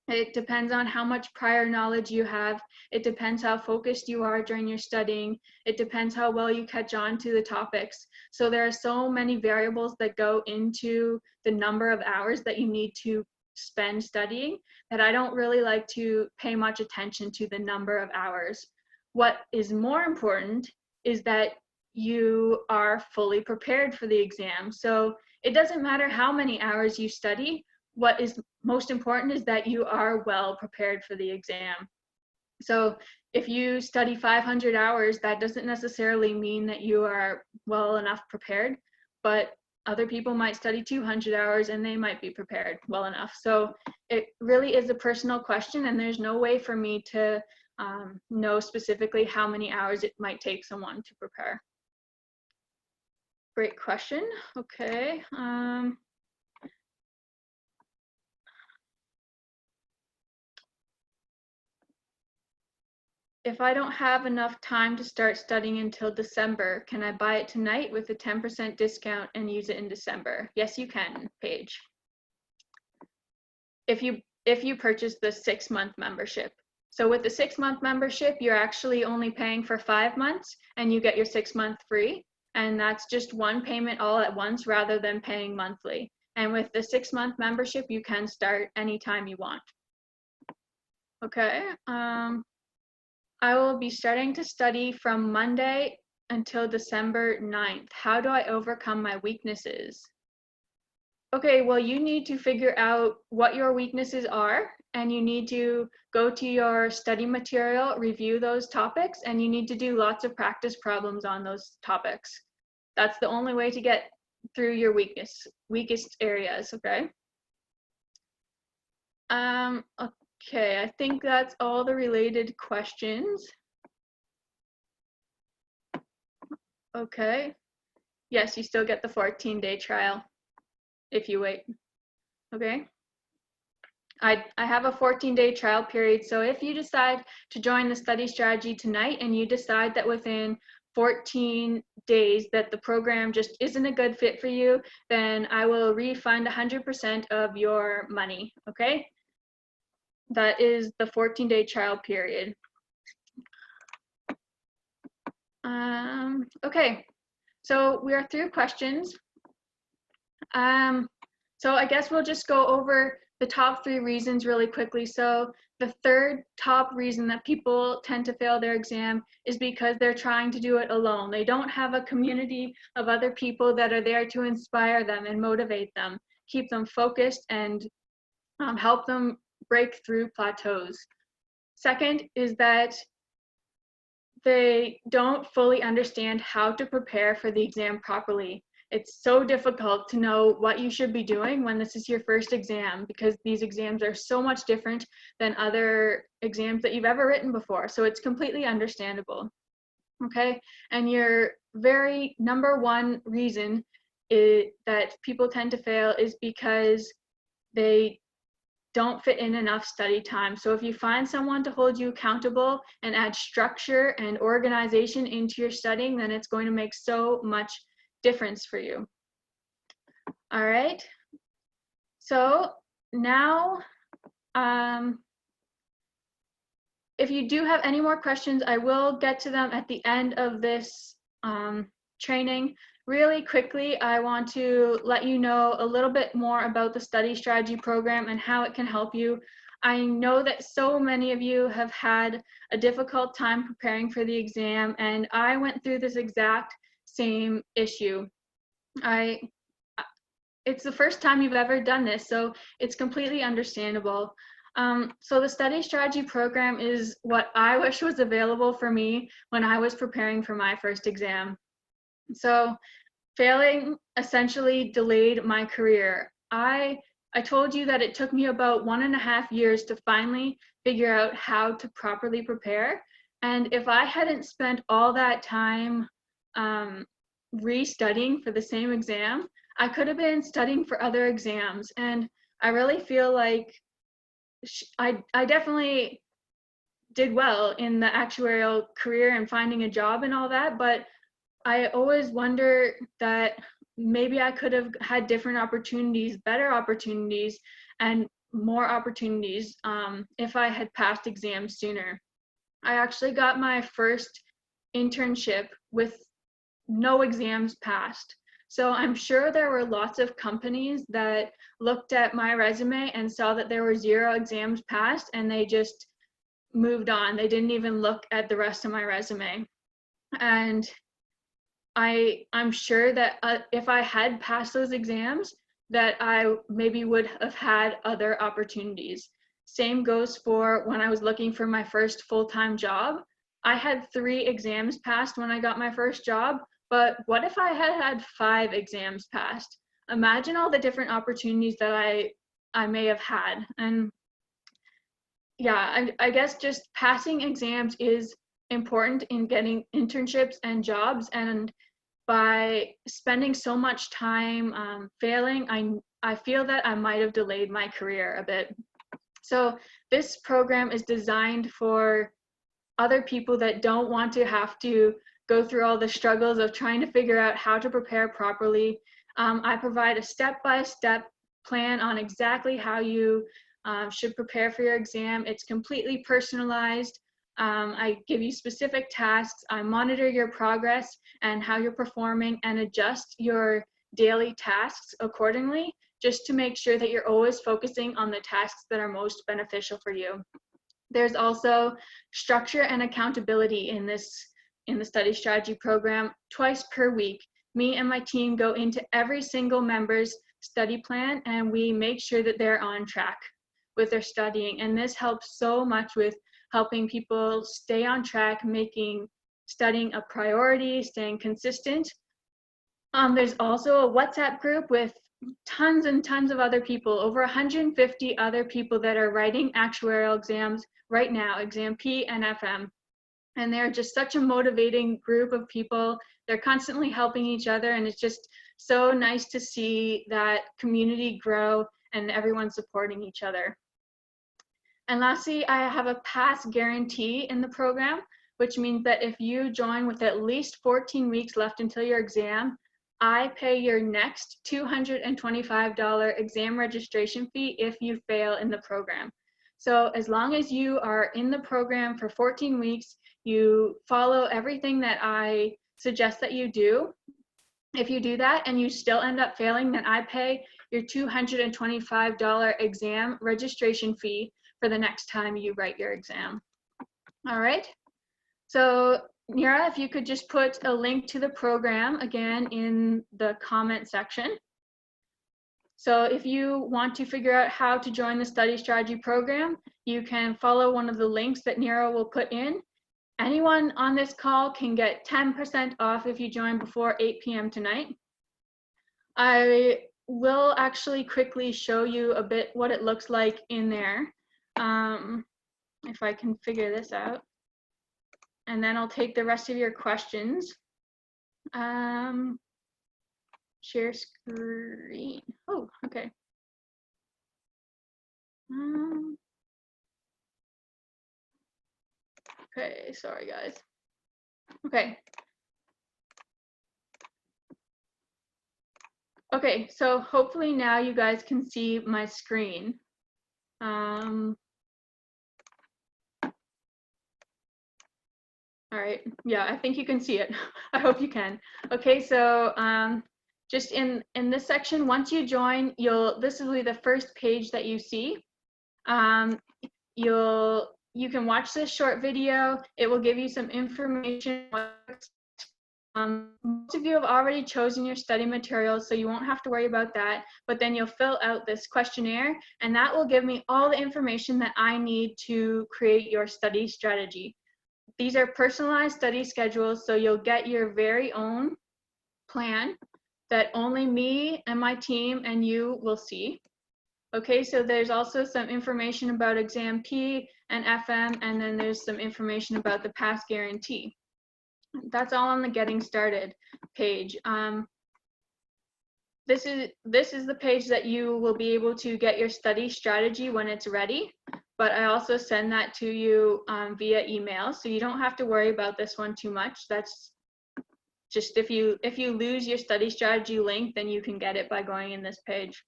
It depends on how much prior knowledge you have. It depends how focused you are during your studying. It depends how well you catch on to the topics. So there are so many variables that go into the number of hours that you need to spend studying that I don't really like to pay much attention to the number of hours. What is more important is that you are fully prepared for the exam. So it doesn't matter how many hours you study. What is most important is that you are well prepared for the exam. So if you study 500 hours, that doesn't necessarily mean that you are well enough prepared, but other people might study 200 hours and they might be prepared well enough. So it really is a personal question, and there's no way for me to know specifically how many hours it might take someone to prepare. Great question. Okay. If I don't have enough time to start studying until December, can I buy it tonight with a 10% discount and use it in December? Yes, you can, Paige. If you purchase the 6-month membership. So with the 6-month membership, you're actually only paying for 5 months and you get your 6-month free. And that's just one payment all at once rather than paying monthly. And with the 6-month membership, you can start anytime you want. Okay. I will be starting to study from Monday until December 9th. How do I overcome my weaknesses? Okay, well, you need to figure out what your weaknesses are, and you need to go to your study material, review those topics, and you need to do lots of practice problems on those topics. That's the only way to get through your weakest areas, okay? Okay, I think that's all the related questions. Okay. Yes, you still get the 14-day trial if you wait. Okay. I have a 14-day trial period. So if you decide to join the study strategy tonight and you decide that within 14 days that the program just isn't a good fit for you, then I will refund 100% of your money. Okay. That is the 14-day trial period. Okay, so we are through questions. So I guess we'll just go over the top 3 reasons really quickly. So the third top reason that people tend to fail their exam is because they're trying to do it alone. They don't have a community of other people that are there to inspire them and motivate them, keep them focused, and help them break through plateaus. Second is that they don't fully understand how to prepare for the exam properly. It's so difficult to know what you should be doing when this is your first exam, because these exams are so much different than other exams that you've ever written before. So it's completely understandable. Okay, and your very number 1 reason that people tend to fail is because they don't fit in enough study time. So if you find someone to hold you accountable and add structure and organization into your studying, then it's going to make so much difference for you. All right. So now, if you do have any more questions, I will get to them at the end of this training. Really quickly, I want to let you know a little bit more about the study strategy program and how it can help you. I know that so many of you have had a difficult time preparing for the exam, and I went through this exact same issue. It's the first time you've ever done this, so it's completely understandable. So the study strategy program is what I wish was available for me when I was preparing for my first exam. So failing essentially delayed my career. I told you that it took me about 1.5 years to finally figure out how to properly prepare. And if I hadn't spent all that time restudying for the same exam, I could have been studying for other exams. And I really feel like I definitely did well in the actuarial career and finding a job and all that, but I always wonder that maybe I could have had different opportunities, better opportunities, and more opportunities if I had passed exams sooner. I actually got my first internship with no exams passed. So I'm sure there were lots of companies that looked at my resume and saw that there were 0 exams passed and they just moved on. They didn't even look at the rest of my resume. And I'm sure that if I had passed those exams, that I maybe would have had other opportunities. Same goes for when I was looking for my first full-time job. I had 3 exams passed when I got my first job, but what if I had had 5 exams passed? Imagine all the different opportunities that I may have had. And yeah, I guess just passing exams is important in getting internships and jobs, and by spending so much time failing, I feel that I might have delayed my career a bit. So this program is designed for other people that don't want to have to go through all the struggles of trying to figure out how to prepare properly. I provide a step-by-step plan on exactly how you should prepare for your exam. It's completely personalized. I give you specific tasks. I monitor your progress and how you're performing and adjust your daily tasks accordingly, just to make sure that you're always focusing on the tasks that are most beneficial for you. There's also structure and accountability in the study strategy program. Twice per week, me and my team go into every single member's study plan and we make sure that they're on track with their studying. And this helps so much with helping people stay on track, making studying a priority, staying consistent. There's also a WhatsApp group with tons and tons of other people, over 150 other people that are writing actuarial exams right now, exam P and FM. And they're just such a motivating group of people. They're constantly helping each other, and it's just so nice to see that community grow and everyone supporting each other. And lastly, I have a pass guarantee in the program, which means that if you join with at least 14 weeks left until your exam, I pay your next $225 exam registration fee if you fail in the program. So as long as you are in the program for 14 weeks, you follow everything that I suggest that you do. If you do that and you still end up failing, then I pay your $225 exam registration fee for the next time you write your exam. All right. So Nira, if you could just put a link to the program again in the comment section. So if you want to figure out how to join the study strategy program, you can follow one of the links that Nira will put in. Anyone on this call can get 10% off if you join before 8 p.m. tonight. I will actually quickly show you a bit what it looks like in there, if I can figure this out. And then I'll take the rest of your questions. Share screen. Oh, okay. Okay, sorry guys. Okay. Okay, so hopefully now you guys can see my screen. All right, yeah, I think you can see it. I hope you can. Okay, so just in this section, once you join, this will be the first page that you see. You can watch this short video. It will give you some information Most of you have already chosen your study materials, so you won't have to worry about that, but then you'll fill out this questionnaire, and that will give me all the information that I need to create your study strategy. These are personalized study schedules, so you'll get your very own plan that only me and my team and you will see. Okay, so there's also some information about exam P and FM, and then there's some information about the pass guarantee. That's all on the getting started page. This is the page that you will be able to get your study strategy when it's ready, but I also send that to you via email, so you don't have to worry about this one too much. That's just if you lose your study strategy link, then you can get it by going in this page.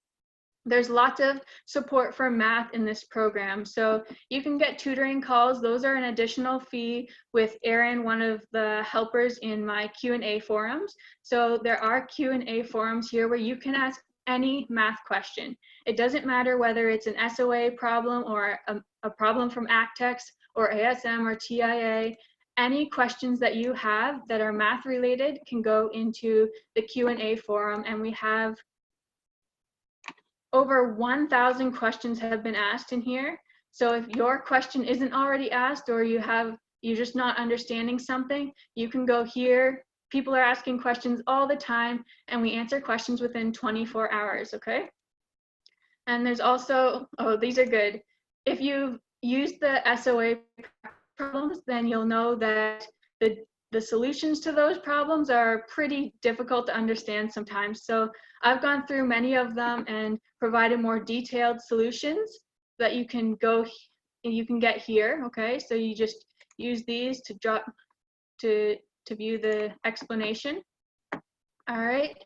There's lots of support for math in this program. So you can get tutoring calls. Those are an additional fee with Erin, one of the helpers in my Q&A forums. So there are Q&A forums here where you can ask any math question. It doesn't matter whether it's an SOA problem or a problem from ACTEX or ASM or TIA. Any questions that you have that are math related can go into the Q&A forum, and we have over 1,000 questions have been asked in here. So if your question isn't already asked, or you're just not understanding something, you can go here. People are asking questions all the time, and we answer questions within 24 hours, okay? And there's also, oh, these are good. If you've used the SOA problems, then you'll know that the solutions to those problems are pretty difficult to understand sometimes. So I've gone through many of them and provided more detailed solutions that you can get here, okay? So you just use these to view the explanation. All right.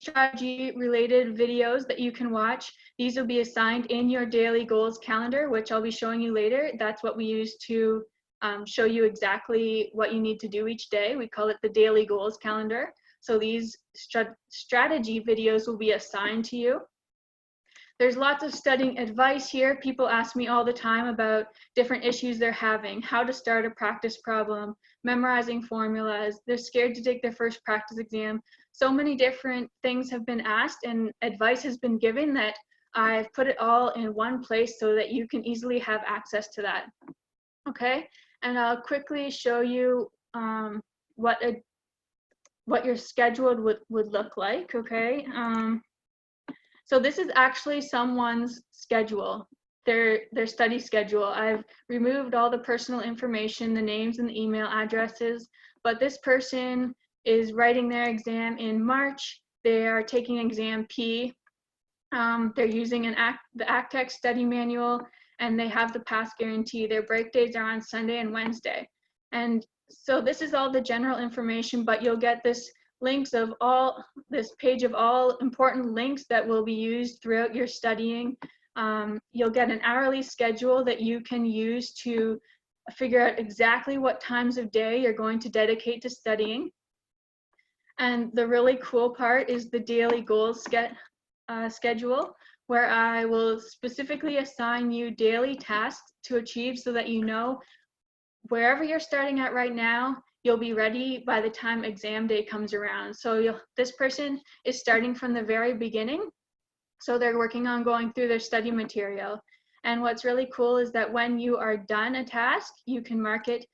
Strategy related videos that you can watch. These will be assigned in your daily goals calendar, which I'll be showing you later. That's what we use to show you exactly what you need to do each day. We call it the daily goals calendar. So these strategy videos will be assigned to you. There's lots of studying advice here. People ask me all the time about different issues they're having, how to start a practice problem, memorizing formulas. They're scared to take their first practice exam. So many different things have been asked and advice has been given that I've put it all in one place so that you can easily have access to that. Okay, and I'll quickly show you what your schedule would look like, okay? So this is actually someone's schedule, their study schedule. I've removed all the personal information, the names and the email addresses, but this person is writing their exam in March. They are taking exam P. They're using the ACTEX study manual, and they have the pass guarantee. Their break days are on Sunday and Wednesday. And so this is all the general information, but you'll get this page of all important links that will be used throughout your studying. You'll get an hourly schedule that you can use to figure out exactly what times of day you're going to dedicate to studying. And the really cool part is the daily goals schedule, where I will specifically assign you daily tasks to achieve so that you know wherever you're starting at right now, you'll be ready by the time exam day comes around. So this person is starting from the very beginning. So they're working on going through their study material. And what's really cool is that when you are done a task, you can mark it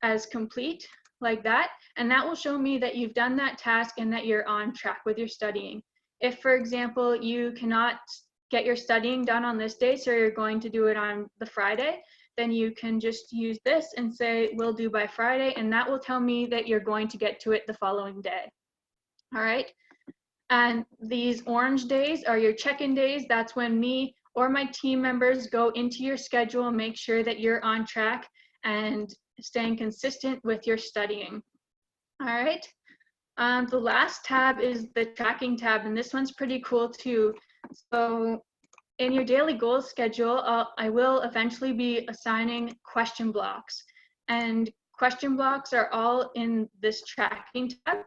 as complete like that. And that will show me that you've done that task and that you're on track with your studying. If, for example, you cannot get your studying done on this day, so you're going to do it on the Friday, then you can just use this and say, we'll do by Friday, and that will tell me that you're going to get to it the following day. All right. And these orange days are your check-in days. That's when me or my team members go into your schedule and make sure that you're on track and staying consistent with your studying. All right. The last tab is the tracking tab, and this one's pretty cool too. So in your daily goals schedule, I will eventually be assigning question blocks, and question blocks are all in this tracking tab.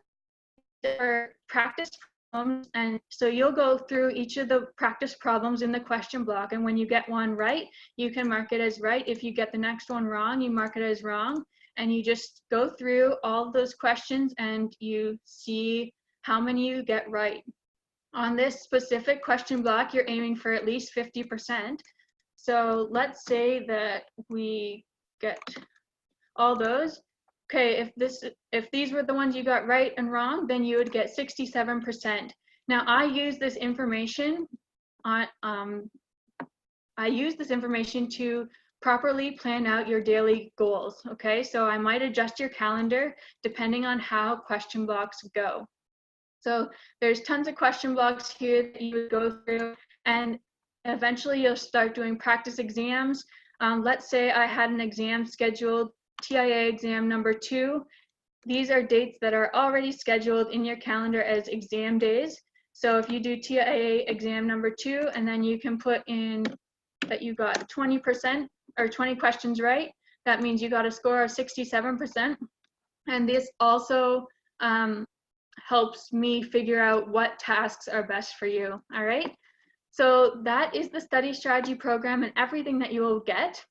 There are practice problems, and so you'll go through each of the practice problems in the question block, and when you get one right, you can mark it as right. If you get the next one wrong, you mark it as wrong, and you just go through all of those questions and you see how many you get right. On this specific question block, you're aiming for at least 50%. So let's say that we get all those. Okay, if these were the ones you got right and wrong, then you would get 67%. Now I use this information to properly plan out your daily goals. Okay, so I might adjust your calendar depending on how question blocks go. So there's tons of question blocks here that you would go through, and eventually you'll start doing practice exams. Let's say I had an exam scheduled, TIA exam number 2. These are dates that are already scheduled in your calendar as exam days. So if you do TIA exam number 2, and then you can put in that you got 20% or 20 questions right, that means you got a score of 67%. And this also helps me figure out what tasks are best for you. All right. So that is the study strategy program and everything that you will get.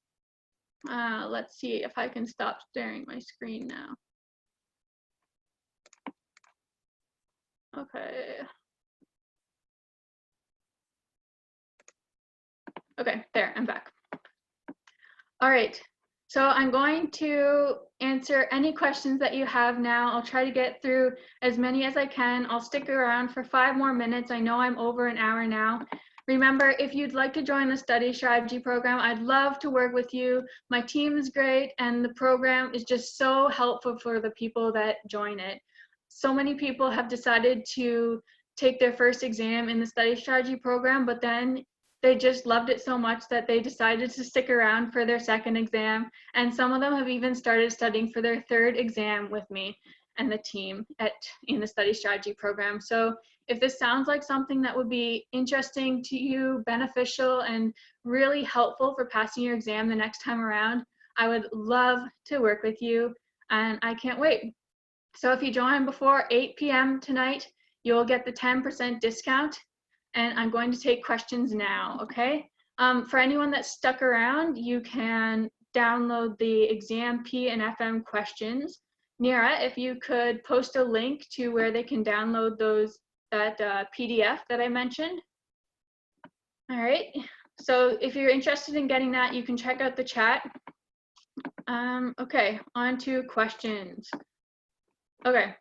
Let's see if I can stop staring at my screen now. Okay. Okay, there, I'm back. All right, so I'm going to answer any questions that you have now. I'll try to get through as many as I can. I'll stick around for 5 more minutes. I know I'm over an hour now. Remember, if you'd like to join the study strategy program, I'd love to work with you. My team is great, and the program is just so helpful for the people that join it. So many people have decided to take their first exam in the study strategy program, but then they just loved it so much that they decided to stick around for their second exam. And some of them have even started studying for their third exam with me and the team in the study strategy program. So if this sounds like something that would be interesting to you, beneficial, and really helpful for passing your exam the next time around, I would love to work with you, and I can't wait. So if you join before 8 p.m. tonight, you'll get the 10% discount. And I'm going to take questions now, okay? For anyone that's stuck around, you can download the exam P and FM questions. Nira, if you could post a link to where they can download that PDF that I mentioned. All right, so if you're interested in getting that, you can check out the chat. Okay, on to questions. Okay.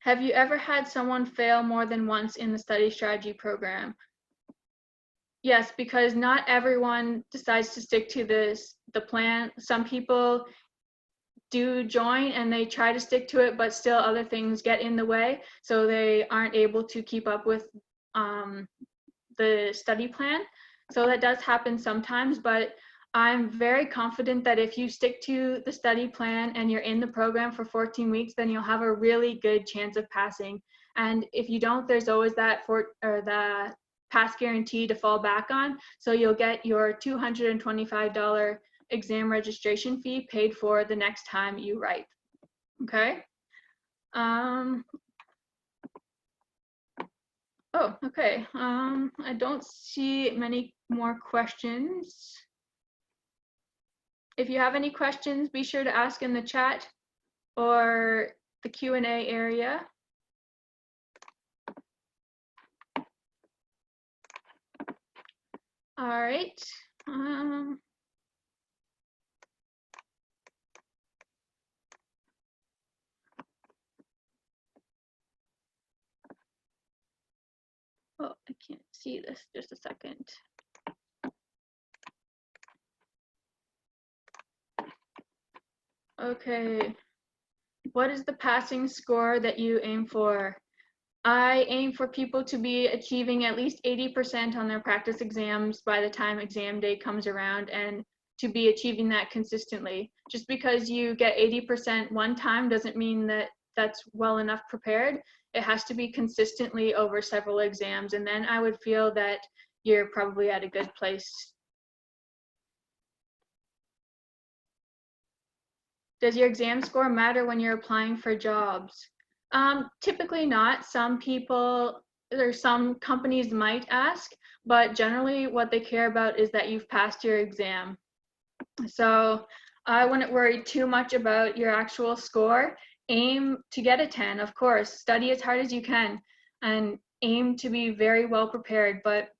Have you ever had someone fail more than once in the study strategy program? Yes, because not everyone decides to stick to the plan. Some people do join and they try to stick to it, but still other things get in the way, so they aren't able to keep up with the study plan. So that does happen sometimes, but I'm very confident that if you stick to the study plan and you're in the program for 14 weeks, then you'll have a really good chance of passing. And if you don't, there's always the pass guarantee to fall back on. So you'll get your $225 exam registration fee paid for the next time you write. Okay. Oh, okay. I don't see many more questions. If you have any questions, be sure to ask in the chat or the Q&A area. All right. Oh, I can't see this. Just a second. Okay. What is the passing score that you aim for? I aim for people to be achieving at least 80% on their practice exams by the time exam day comes around, and to be achieving that consistently. Just because you get 80% one time doesn't mean that that's well enough prepared. It has to be consistently over several exams, and then I would feel that you're probably at a good place. Does your exam score matter when you're applying for jobs? Typically not. Some people or some companies might ask, but generally what they care about is that you've passed your exam. So I wouldn't worry too much about your actual score. Aim to get a 10, of course. Study as hard as you can and aim to be very well prepared. But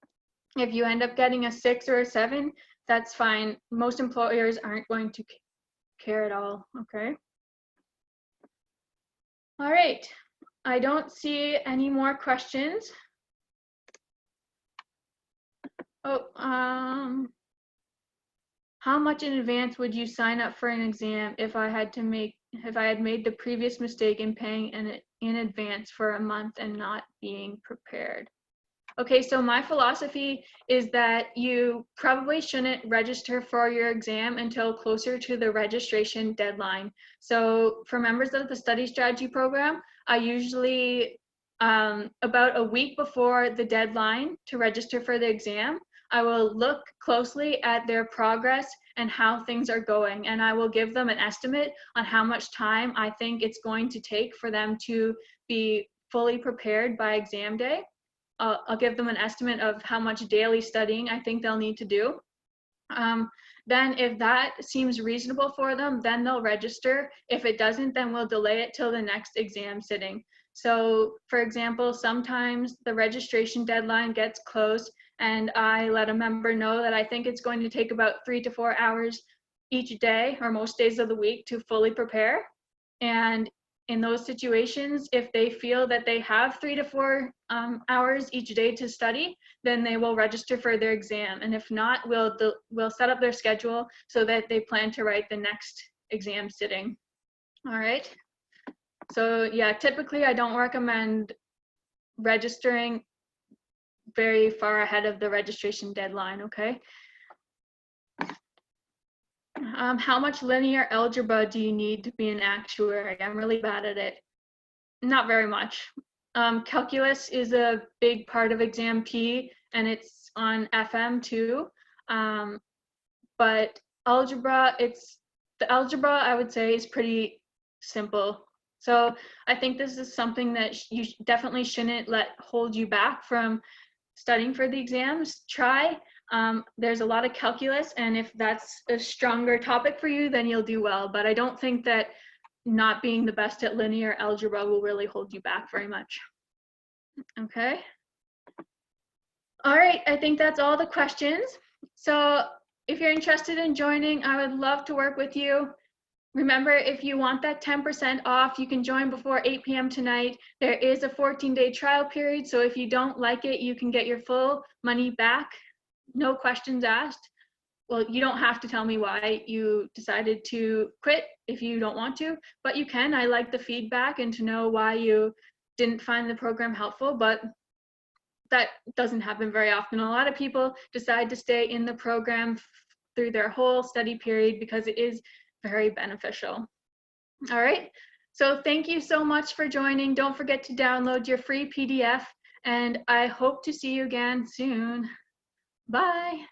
if you end up getting a 6 or a 7, that's fine. Most employers aren't going to care at all, okay? All right, I don't see any more questions. Oh, how much in advance would you sign up for an exam if I had made the previous mistake in paying in advance for a month and not being prepared? Okay, so my philosophy is that you probably shouldn't register for your exam until closer to the registration deadline. So for members of the study strategy program, I usually, about a week before the deadline to register for the exam, I will look closely at their progress and how things are going, and I will give them an estimate on how much time I think it's going to take for them to be fully prepared by exam day. I'll give them an estimate of how much daily studying I think they'll need to do. Then if that seems reasonable for them, then they'll register. If it doesn't, then we'll delay it till the next exam sitting. So for example, sometimes the registration deadline gets close and I let a member know that I think it's going to take about 3 to 4 hours each day or most days of the week to fully prepare. And in those situations, if they feel that they have 3 to 4 hours each day to study, then they will register for their exam. And if not, we'll set up their schedule so that they plan to write the next exam sitting. All right. So yeah, typically I don't recommend registering very far ahead of the registration deadline, okay? How much linear algebra do you need to be an actuary? I'm really bad at it. Not very much. Calculus is a big part of exam P and it's on FM too. But algebra, the algebra I would say is pretty simple. So I think this is something that you definitely shouldn't let hold you back from studying for the exams. Try. There's a lot of calculus, and if that's a stronger topic for you, then you'll do well. But I don't think that not being the best at linear algebra will really hold you back very much. Okay. All right, I think that's all the questions. So if you're interested in joining, I would love to work with you. Remember, if you want that 10% off, you can join before 8 p.m. tonight. There is a 14-day trial period, so if you don't like it, you can get your full money back. No questions asked. Well, you don't have to tell me why you decided to quit if you don't want to, but you can. I like the feedback and to know why you didn't find the program helpful, but that doesn't happen very often. A lot of people decide to stay in the program through their whole study period because it is very beneficial. All right, so thank you so much for joining. Don't forget to download your free PDF, and I hope to see you again soon. Bye.